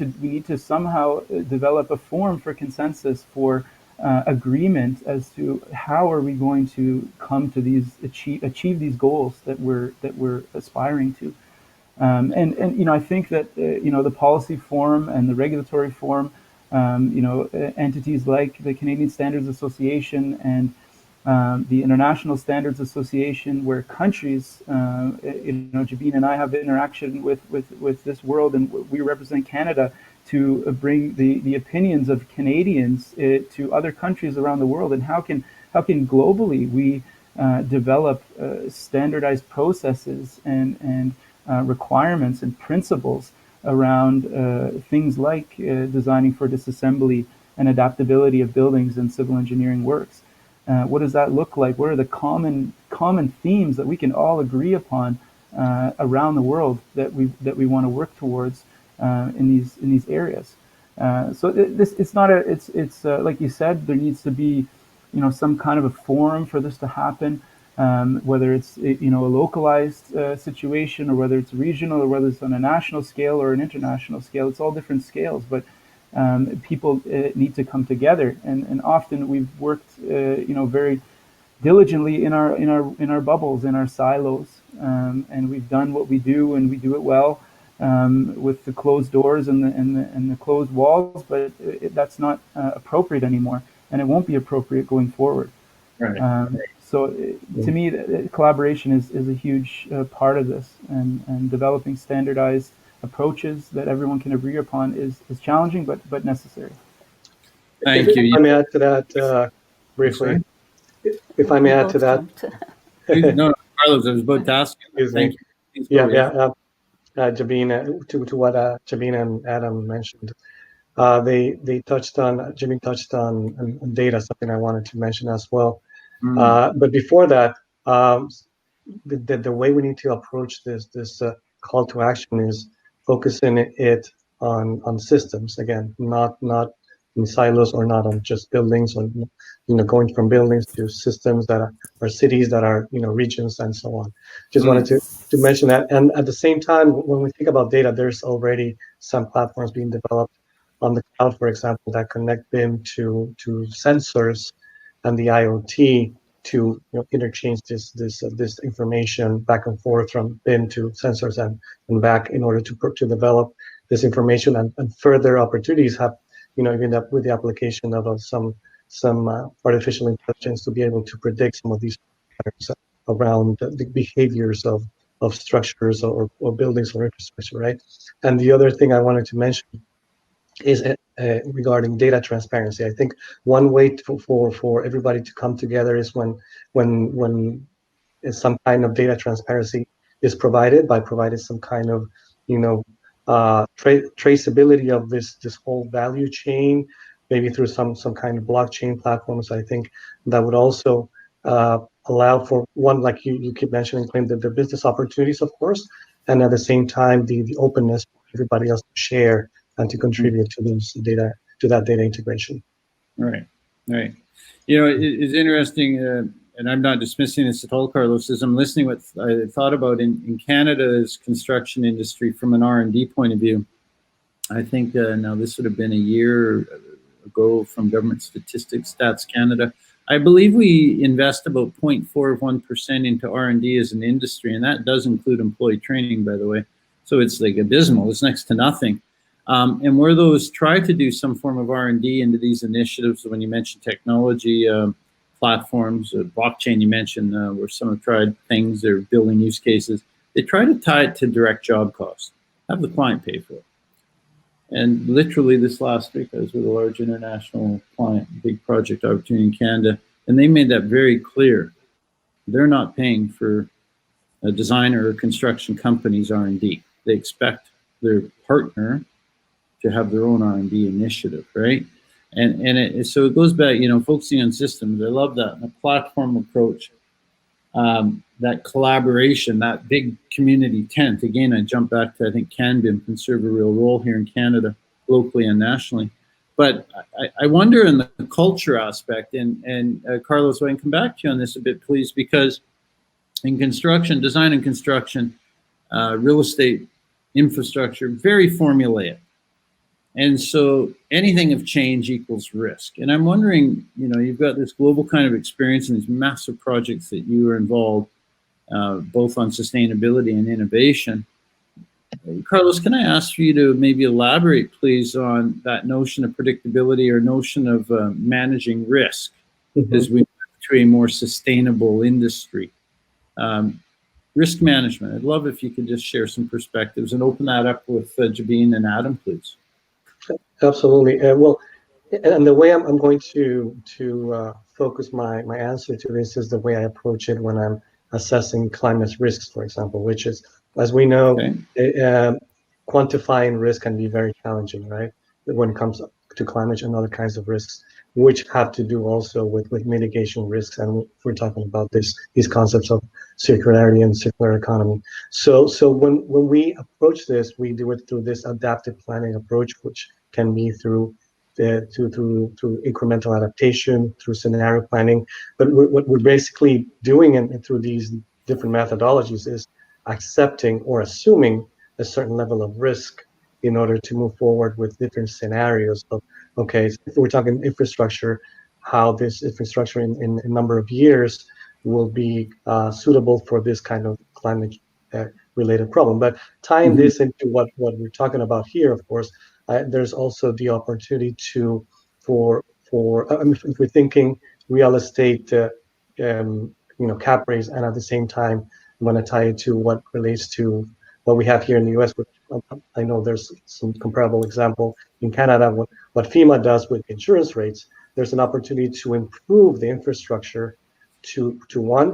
S4: to somehow develop a forum for consensus, for agreement as to how are we going to come to achieve these goals that we're aspiring to. I think that the policy forum and the regulatory forum, entities like the Canadian Standards Association and the International Standards Association, where countries, Jabeen and I have interaction with this world, and we represent Canada to bring the opinions of Canadians to other countries around the world, and how can globally we develop standardized processes and requirements and principles around things like designing for disassembly and adaptability of buildings and civil engineering works. What does that look like? What are the common themes that we can all agree upon around the world that we want to work towards in these areas? So it's not it's like you said, there needs to be some kind of a forum for this to happen, whether it's a localized situation, or whether it's regional, or whether it's on a national scale or an international scale. It's all different scales, but people need to come together, and often we've worked very diligently in our bubbles, in our silos, and we've done what we do, and we do it well, with the closed doors and the closed walls, but that's not appropriate anymore, and it won't be appropriate going forward.
S2: Right.
S4: So to me, collaboration is a huge part of this, and developing standardized approaches that everyone can agree upon is challenging, but necessary.
S2: Thank
S5: If
S2: you.
S5: I may add to that briefly. If I may add to that.
S2: No, Carlos, I was about to ask you. Thank you.
S5: Yeah. Jabeen, to what Jabeen and Adam mentioned, Jabeen touched on data, something I wanted to mention as well. But before that, the way we need to approach this call to action is focusing it on systems, again, not in silos, or not on just buildings, or going from buildings to systems that are cities, that are regions, and so on. Just wanted to mention that. And at the same time, when we think about data, there's already some platforms being developed on the cloud, for example, that connect BIM to sensors and the IoT to interchange this information back and forth from BIM to sensors and back, in order to develop this information, and further opportunities have even up with the application of some artificial intelligence to be able to predict some of these patterns around the behaviors of structures or buildings or infrastructure, right? And the other thing I wanted to mention is regarding data transparency. I think one way for everybody to come together is when some kind of data transparency is provided, by providing some kind of traceability of this whole value chain, maybe through some kind of blockchain platforms. I think that would also allow for one, like you keep mentioning, Clint, the business opportunities, of course, and at the same time the openness for everybody else to share and to contribute to that data integration.
S2: Right. It's interesting, and I'm not dismissing this at all, Carlos, as I'm listening what I thought about in Canada's construction industry from an R&D point of view. I think now this would have been a year ago from Government Statistics, Stats Canada. I believe we invest about 0.41% into R&D as an industry, and that does include employee training, by the way. So it's like abysmal. It's next to nothing. And where those try to do some form of R&D into these initiatives, when you mention technology platforms, blockchain you mentioned, where some have tried things, they're building use cases, they try to tie it to direct job costs, have the client pay for it. And literally this last week, I was with a large international client, big project opportunity in Canada, and they made that very clear. They're not paying for a designer or construction company's R&D. They expect their partner to have their own R&D initiative, right? And so it goes back, focusing on systems. I love that, a platform approach, that collaboration, that big community tent. Again, I jump back to, I think CanBIM can serve a real role here in Canada, locally and nationally. But I wonder in the culture aspect, and Carlos, I can come back to you on this a bit, please, because in construction, design and construction, real estate, infrastructure, very formulaic. And so anything of change equals risk. And I'm wondering, you've got this global kind of experience in these massive projects that you are involved, both on sustainability and innovation. Carlos, can I ask for you to maybe elaborate, please, on that notion of predictability or notion of managing risk as we move to a more sustainable industry? Risk management. I'd love if you could just share some perspectives and open that up with Jabeen and Adam, please.
S5: Absolutely. Well, and the way I'm going to focus my answer to this is the way I approach it when I'm assessing climate risks, for example, which is, as we know, quantifying risk can be very challenging, right? When it comes to climate and other kinds of risks, which have to do also with mitigation risks. And we're talking about these concepts of circularity and circular economy. So when we approach this, we do it through this adaptive planning approach, which can be through incremental adaptation, through scenario planning. But what we're basically doing and through these different methodologies is accepting or assuming a certain level of risk in order to move forward with different scenarios of, okay, if we're talking infrastructure, how this infrastructure in a number of years will be suitable for this kind of climate related problem. But tying this into what we're talking about here, of course, there's also the opportunity if we're thinking real estate, cap rates, and at the same time, I'm going to tie it to what relates to what we have here in the U.S., which I know there's some comparable example in Canada. What FEMA does with insurance rates, there's an opportunity to improve the infrastructure to one,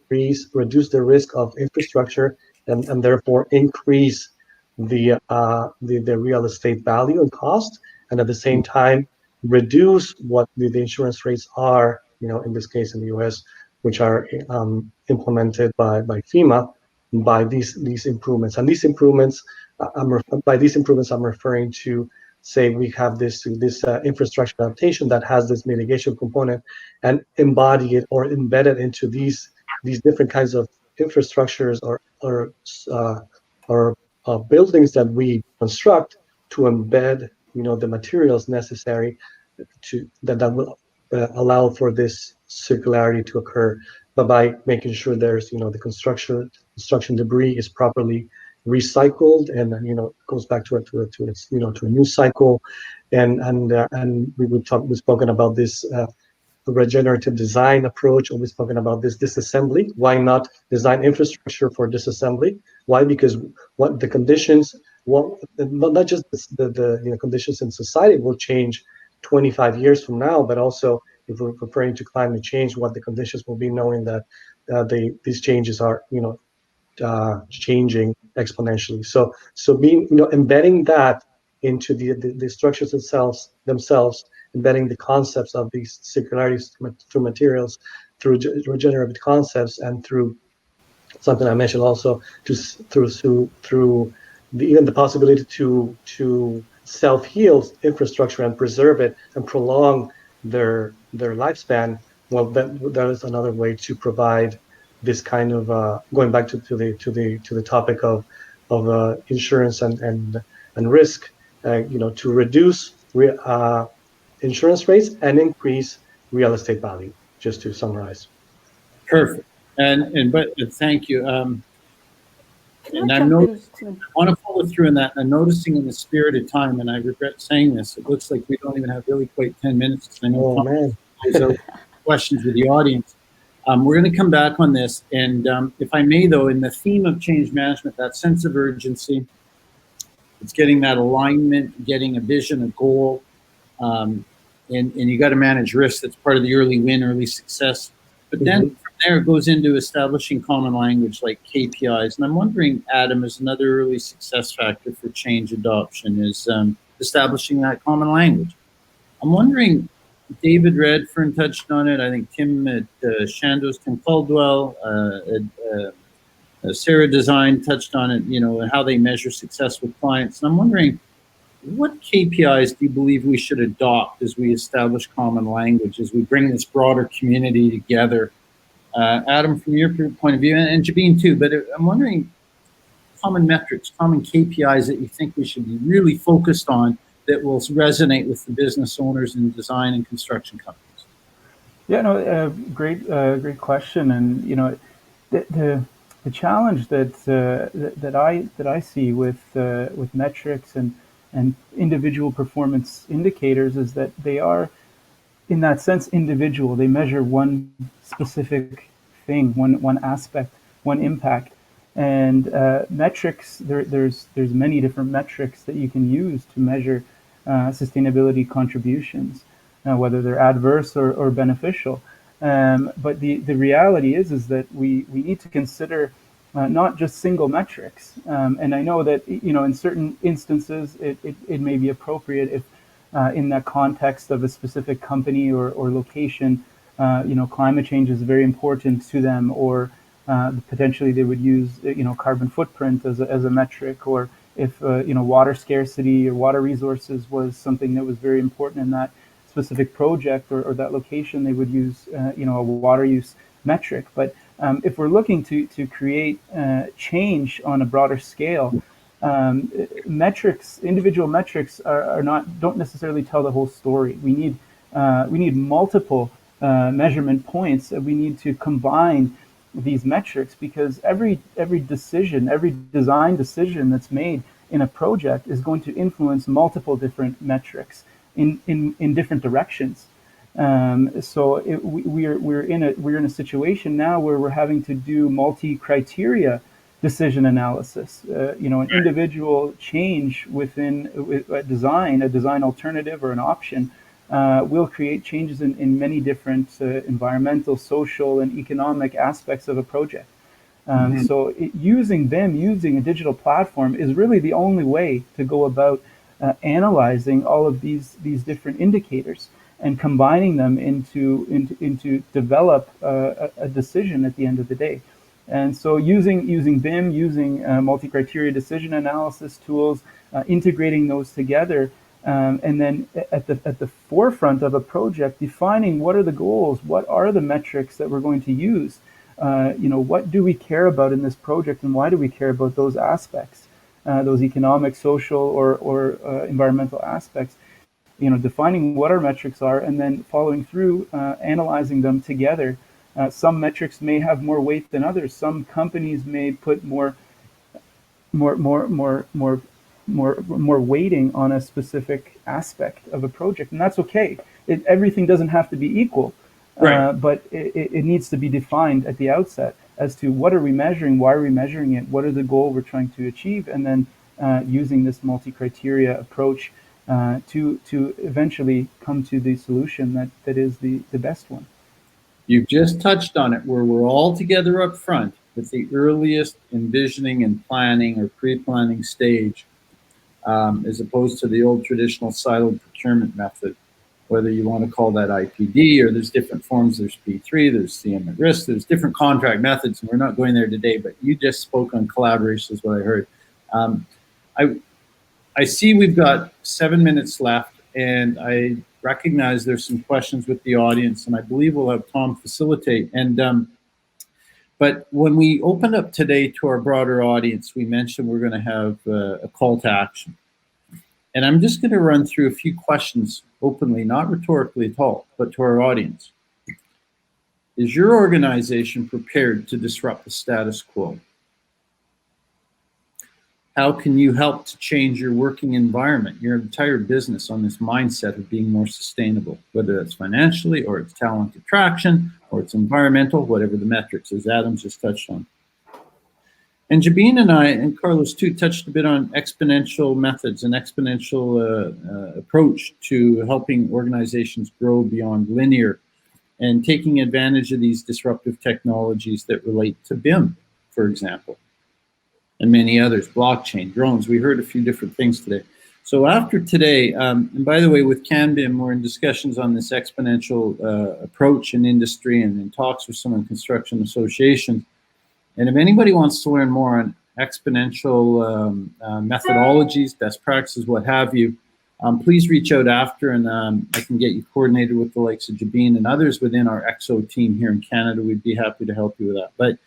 S5: reduce the risk of infrastructure, and therefore increase the real estate value and cost, and at the same time reduce what the insurance rates are, in this case in the U.S., which are implemented by FEMA, by these improvements. And these improvements, by these improvements, I'm referring to, say, we have this infrastructure adaptation that has this mitigation component, and embody it or embed it into these different kinds of infrastructures or buildings that we construct, to embed, the materials necessary that will allow for this circularity to occur, but by making sure there's, the construction debris is properly recycled, and goes back to its to a new cycle, and we've spoken about this regenerative design approach. We've spoken about this disassembly. Why not design infrastructure for disassembly? Why? Because what the conditions, not just the conditions in society will change 25 years from now, but also if we're referring to climate change, what the conditions will be, knowing that these changes are changing exponentially. So being embedding that into the structures themselves, embedding the concepts of these circularities through materials, through regenerative concepts, and through something I mentioned also, through even the possibility to self-heal infrastructure and preserve it and prolong their lifespan. Well, that is another way to provide this kind of going back to the topic of insurance and risk, to reduce insurance rates and increase real estate value. Just to summarize.
S2: Perfect. But thank you. And I want to follow through on that. I'm noticing in the spirit of time, and I regret saying this, it looks like we don't even have really quite 10 minutes. I know there's questions with the audience. We're going to come back on this. And if I may, though, in the theme of change management, that sense of urgency, it's getting that alignment, getting a vision, a goal, and you got to manage risk. That's part of the early win, early success. But then from there, it goes into establishing common language like KPIs. And I'm wondering, Adam, is another early success factor for change adoption is establishing that common language. I'm wondering, David Redfern touched on it. I think Tim at Shandos, Tim Caldwell, Sarah Design touched on it, and how they measure success with clients. And I'm wondering, what KPIs do you believe we should adopt as we establish common language, as we bring this broader community together? Adam, from your point of view, and Jabeen too, but I'm wondering, common metrics, common KPIs that you think we should be really focused on that will resonate with the business owners and design and construction companies.
S4: Yeah, no, great question. And the challenge that I see with metrics and individual performance indicators is that they are, in that sense, individual. They measure one specific thing, one aspect, one impact. And metrics, there's many different metrics that you can use to measure sustainability contributions, whether they're adverse or beneficial. But the reality is that we need to consider not just single metrics. And I know that, in certain instances, it may be appropriate if in that context of a specific company or location, climate change is very important to them, or potentially they would use, carbon footprint as a metric, or if, water scarcity or water resources was something that was very important in that specific project or that location, they would use, a water use metric. But if we're looking to create change on a broader scale, individual metrics don't necessarily tell the whole story. We need multiple measurement points, and we need to combine these metrics, because every decision, every design decision that's made in a project is going to influence multiple different metrics in different directions. So we're in a situation now where we're having to do multi-criteria decision analysis. An individual change within a design alternative or an option will create changes in many different environmental, social, and economic aspects of a project. So using BIM, using a digital platform, is really the only way to go about analyzing all of these different indicators and combining them into develop a decision at the end of the day. And so using BIM, using multi-criteria decision analysis tools, integrating those together, and then at the forefront of a project, defining what are the goals, what are the metrics that we're going to use, what do we care about in this project, and why do we care about those aspects, those economic, social, or environmental aspects. Defining what our metrics are, and then following through, analyzing them together. Some metrics may have more weight than others. Some companies may put more weighting on a specific aspect of a project, and that's okay. Everything doesn't have to be equal,
S2: right.
S4: But it needs to be defined at the outset as to what are we measuring, why are we measuring it, what are the goal we're trying to achieve, and then using this multi-criteria approach to eventually come to the solution that is the best one.
S2: You've just touched on it, where we're all together up front with the earliest envisioning and planning or pre-planning stage, as opposed to the old traditional siloed procurement method, whether you want to call that IPD, or there's different forms. There's P3, there's CM at risk, there's different contract methods, and we're not going there today, but you just spoke on collaboration is what I heard. I see we've got 7 minutes left, and I recognize there's some questions with the audience, and I believe we'll have Tom facilitate. But when we opened up today to our broader audience, we mentioned we're going to have a call to action. And I'm just going to run through a few questions openly, not rhetorically at all, but to our audience. Is your organization prepared to disrupt the status quo? How can you help to change your working environment, your entire business, on this mindset of being more sustainable, whether that's financially, or it's talent attraction, or it's environmental, whatever the metrics, as Adam just touched on. And Jabeen and I, and Carlos too, touched a bit on exponential methods and exponential approach to helping organizations grow beyond linear, and taking advantage of these disruptive technologies that relate to BIM, for example, and many others, blockchain, drones. We heard a few different things today. So after today, and by the way, with CanBIM, we're in discussions on this exponential approach in industry, and in talks with some construction associations. And if anybody wants to learn more on exponential methodologies, best practices, what have you, please reach out after, and I can get you coordinated with the likes of Jabeen and others within our EXO team here in Canada. We'd be happy to help you with that. But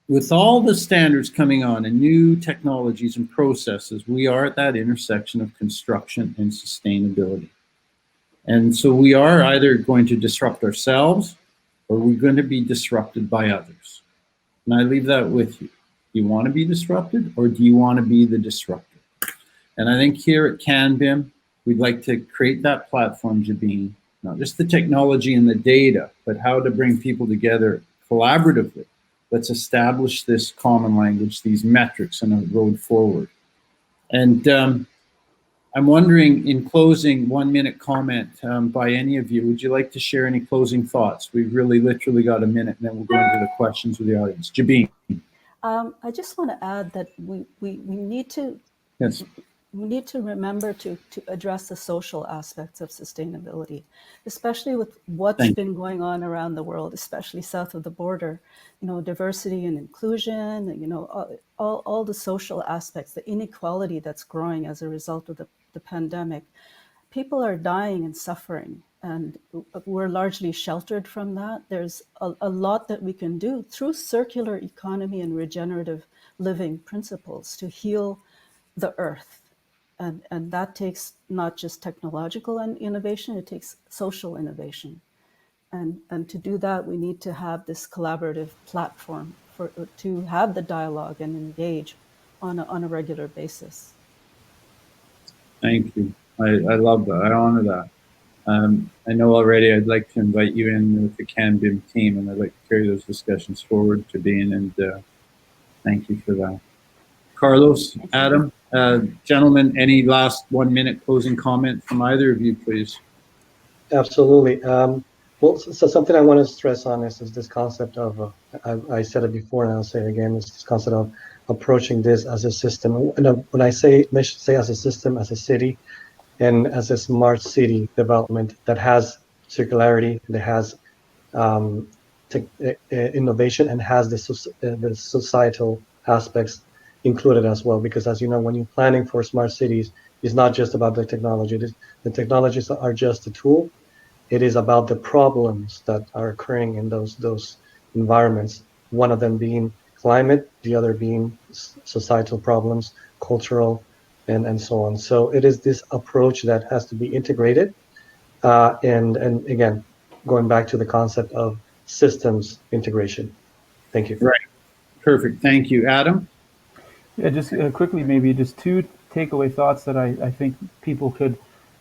S2: with all the standards coming on and new technologies and processes, we are at that intersection of construction and sustainability. And so we are either going to disrupt ourselves, or we're going to be disrupted by others. And I leave that with you. Do you want to be disrupted, or do you want to be the disruptor? And I think here at CanBIM, we'd like to create that platform, Jabeen, not just the technology and the data, but how to bring people together collaboratively. Let's establish this common language, these metrics, and a road forward. And I'm wondering, in closing, 1 minute comment by any of you, would you like to share any closing thoughts? We've really literally got a minute, and then we'll go into the questions with the audience. Jabeen.
S3: I just want to add that we need to
S2: Yes.
S3: we need to remember to address the social aspects of sustainability, especially with what's been going on around the world, especially south of the border. You know, diversity and inclusion, you know, all the social aspects, the inequality that's growing as a result of the pandemic. People are dying and suffering, and we're largely sheltered from that. There's a lot that we can do through circular economy and regenerative living principles to heal the earth. And that takes not just technological innovation, it takes social innovation. And to do that, we need to have this collaborative platform to have the dialogue and engage on a regular basis.
S2: Thank you. I love that. I honor that. I know already I'd like to invite you in with the CanBIM team, and I'd like to carry those discussions forward, Jabeen, and thank you for that. Carlos, Adam, gentlemen, any last 1 minute closing comment from either of you, please?
S5: Absolutely. Well, so something I want to stress on is this concept of, I said it before and I'll say it again, is this concept of approaching this as a system. And when I say as a system, as a city, and as a smart city development that has circularity, that has innovation, and has the societal aspects included as well. Because as you know, when you're planning for smart cities, it's not just about the technology. The technologies are just a tool. It is about the problems that are occurring in those environments. One of them being climate, the other being societal problems, cultural, and so on. So it is this approach that has to be integrated. And again, going back to the concept of systems integration. Thank you.
S2: Right. Perfect. Thank you. Adam?
S4: Yeah, just quickly, maybe just two takeaway thoughts that I think people could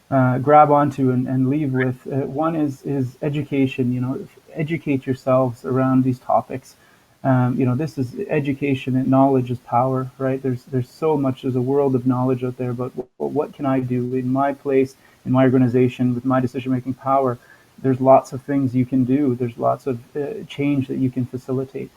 S4: grab onto and leave with. One is education. You know, educate yourselves around these topics. You know, this is education, and knowledge is power, right? There's so much, there's a world of knowledge out there, but what can I do in my place, in my organization, with my decision-making power? There's lots of things you can do. There's lots of change that you can facilitate.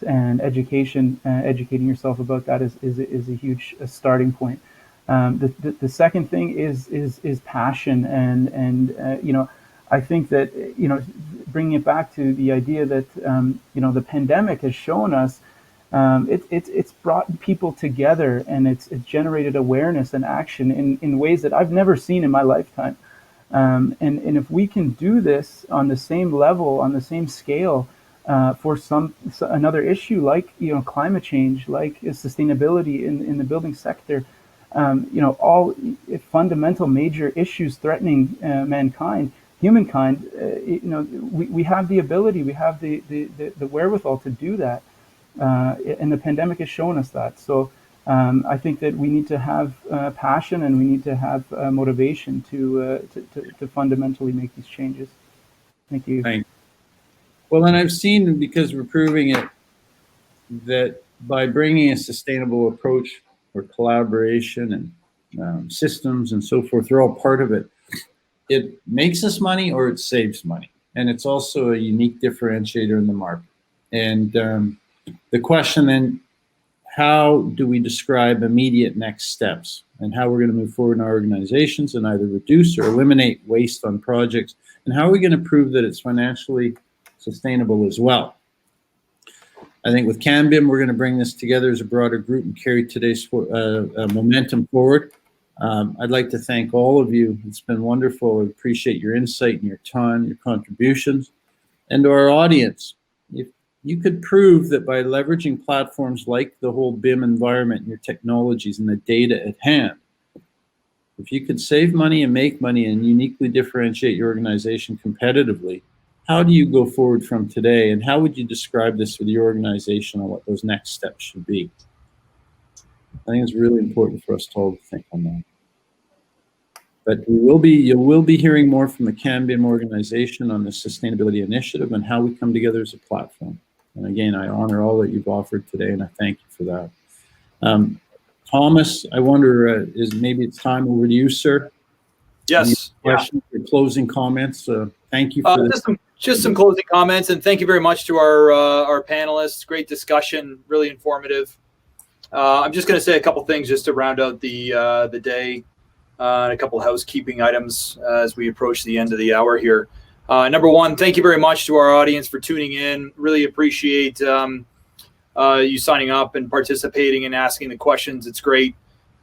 S4: And education, educating yourself about that is a huge starting point. The second thing is passion, and you know, I think that, you know, bringing it back to the idea that you know, the pandemic has shown us it's brought people together, and it's generated awareness and action in ways that I've never seen in my lifetime. And if we can do this on the same level, on the same scale, for another issue like, you know, climate change, like sustainability in the building sector, you know, all fundamental major issues threatening humankind, you know, we have the ability, we have the wherewithal to do that, and the pandemic has shown us that. So I think that we need to have passion, and we need to have motivation to fundamentally make these changes. Thank you.
S2: Thanks. Well, and I've seen, because we're proving it, that by bringing a sustainable approach or collaboration and systems and so forth, they're all part of it. It makes us money or it saves money. And it's also a unique differentiator in the market. And the question then, how do we describe immediate next steps and how we're going to move forward in our organizations and either reduce or eliminate waste on projects? And how are we going to prove that it's financially sustainable as well? I think with CanBIM, we're going to bring this together as a broader group and carry today's momentum forward. I'd like to thank all of you. It's been wonderful. I appreciate your insight and your time, your contributions. And to our audience, if you could prove that by leveraging platforms like the whole BIM environment and your technologies and the data at hand, if you could save money and make money and uniquely differentiate your organization competitively, how do you go forward from today, and how would you describe this with your organization on what those next steps should be? I think it's really important for us to all think on that. But you will be hearing more from the CanBIM organization on the sustainability initiative and how we come together as a platform. And again, I honor all that you've offered today, and I thank you for that. Thomas, I wonder, maybe it's time over to you, sir.
S1: Yes.
S2: Any questions or closing comments? Thank you for this.
S1: Just some closing comments, and thank you very much to our panelists. Great discussion, really informative. I'm just going to say a couple things just to round out the day, and a couple of housekeeping items as we approach the end of the hour here. Number one, thank you very much to our audience for tuning in. Really appreciate you signing up and participating and asking the questions. It's great.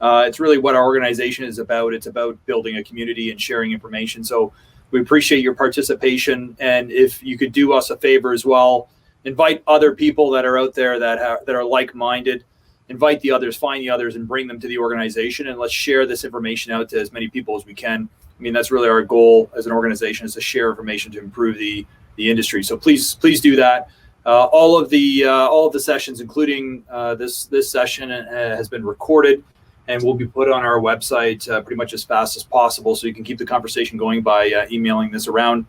S1: It's really what our organization is about. It's about building a community and sharing information. So we appreciate your participation. And if you could do us a favor as well, invite other people that are out there that are like-minded. Invite the others, find the others, and bring them to the organization. And let's share this information out to as many people as we can. I mean, that's really our goal as an organization, is to share information to improve the industry. So please do that. All of the sessions, including this session, has been recorded and will be put on our website pretty much as fast as possible, so you can keep the conversation going by emailing this around.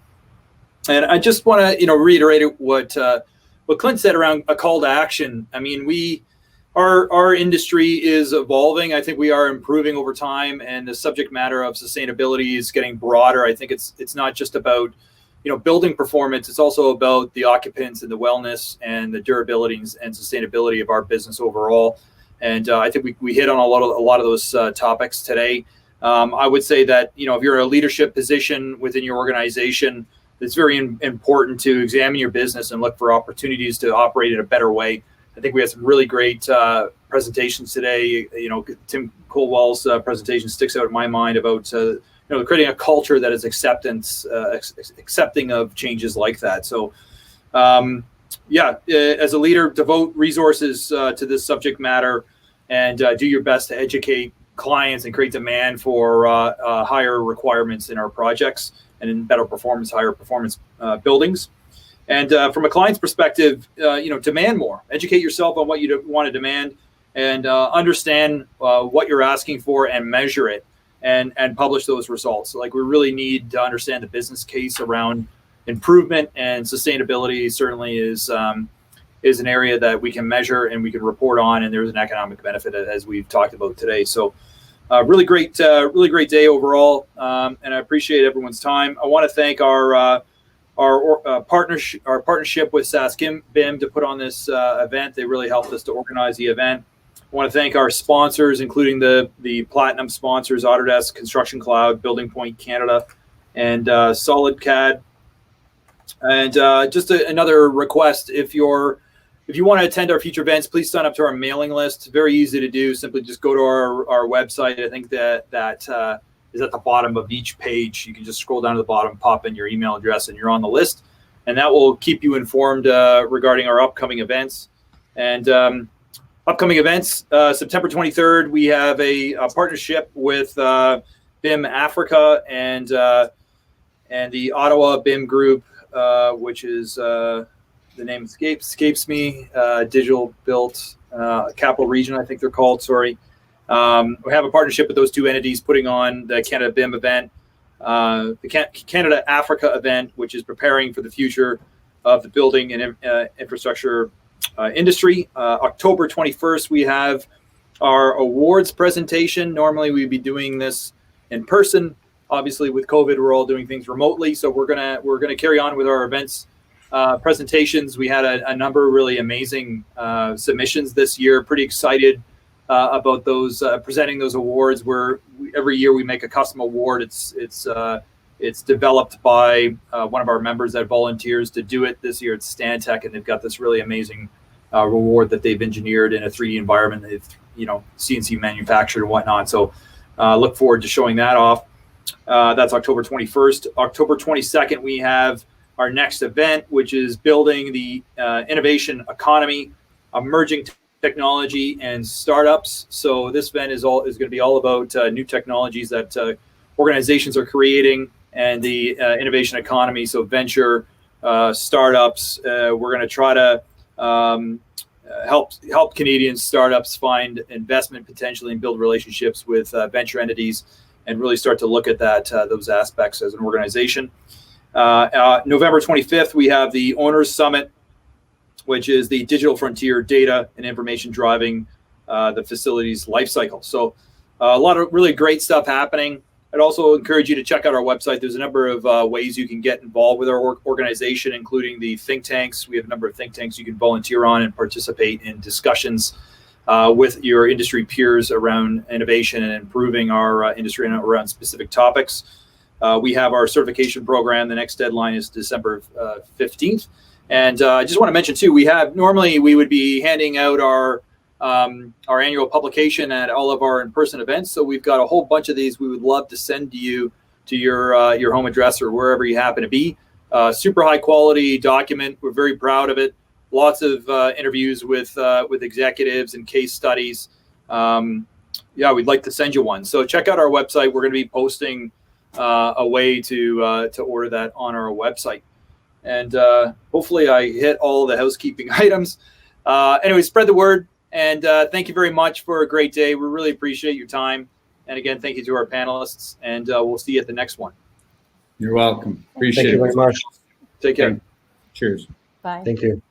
S1: And I just want to reiterate what Clint said around a call to action. I mean, our industry is evolving. I think we are improving over time, and the subject matter of sustainability is getting broader. I think it's not just about building performance. It's also about the occupants and the wellness and the durability and sustainability of our business overall. And I think we hit on a lot of those topics today. I would say that if you're in a leadership position within your organization, it's very important to examine your business and look for opportunities to operate in a better way. I think we had some really great presentations today. Tim Colwell's presentation sticks out in my mind about creating a culture that is accepting of changes like that. So, as a leader, devote resources to this subject matter, and do your best to educate clients and create demand for higher requirements in our projects and in better performance, higher performance buildings. And from a client's perspective, demand more. Educate yourself on what you want to demand, and understand what you're asking for, and measure it, and publish those results. Like, we really need to understand the business case around improvement, and sustainability certainly is an area that we can measure and we can report on, and there's an economic benefit, as we've talked about today. So really great day overall, and I appreciate everyone's time. I want to thank our partnership with SaskBIM to put on this event. They really helped us to organize the event. I want to thank our sponsors, including the platinum sponsors, Autodesk, Construction Cloud, Building Point Canada, and SolidCAD. And just another request: if you want to attend our future events, please sign up to our mailing list. Very easy to do. Simply just go to our website. I think that is at the bottom of each page. You can just scroll down to the bottom, pop in your email address, and you're on the list. And that will keep you informed regarding our upcoming events. And upcoming events, September 23rd, we have a partnership with BIM Africa and the Ottawa BIM Group, which is the name escapes me. Digital Built Capital Region, I think they're called. Sorry. We have a partnership with those two entities putting on the Canada BIM event, the Canada Africa event, which is preparing for the future of the building and infrastructure industry. October 21st, we have our awards presentation. Normally we'd be doing this in person. Obviously, with COVID, we're all doing things remotely. So we're gonna carry on with our events presentations. We had a number of really amazing submissions this year. Pretty excited about those presenting those awards. Every year we make a custom award. It's developed by one of our members that volunteers to do it. This year it's Stantec, and they've got this really amazing reward that they've engineered in a 3D environment. They've CNC manufactured and whatnot. So look forward to showing that off. That's October 21st. October 22nd, we have our next event, which is building the innovation economy, emerging technology and startups. So this event is going to be all about new technologies that organizations are creating, and the innovation economy. So venture startups. We're going to try to help Canadian startups find investment potentially and build relationships with venture entities, and really start to look at those aspects as an organization. November 25th, we have the Owners Summit, which is the Digital Frontier Data and Information Driving the facility's life cycle. So a lot of really great stuff happening. I'd also encourage you to check out our website. There's a number of ways you can get involved with our organization, including the think tanks. We have a number of think tanks you can volunteer on and participate in discussions with your industry peers around innovation and improving our industry and around specific topics. We have our certification program. The next deadline is December 15th. And I just want to mention too, normally we would be handing out our annual publication at all of our in-person events. So we've got a whole bunch of these we would love to send to you to your home address or wherever you happen to be. Super high quality document. We're very proud of it. Lots of interviews with executives and case studies. Yeah, we'd like to send you one. So check out our website. We're going to be posting a way to order that on our website. And hopefully I hit all the housekeeping items. Anyway, spread the word. And thank you very much for a great day. We really appreciate your time. And again, thank you to our panelists. And we'll see you at the next one.
S2: You're welcome. Appreciate it.
S5: Thank you very much.
S1: Take care.
S2: Cheers.
S3: Bye.
S5: Thank you.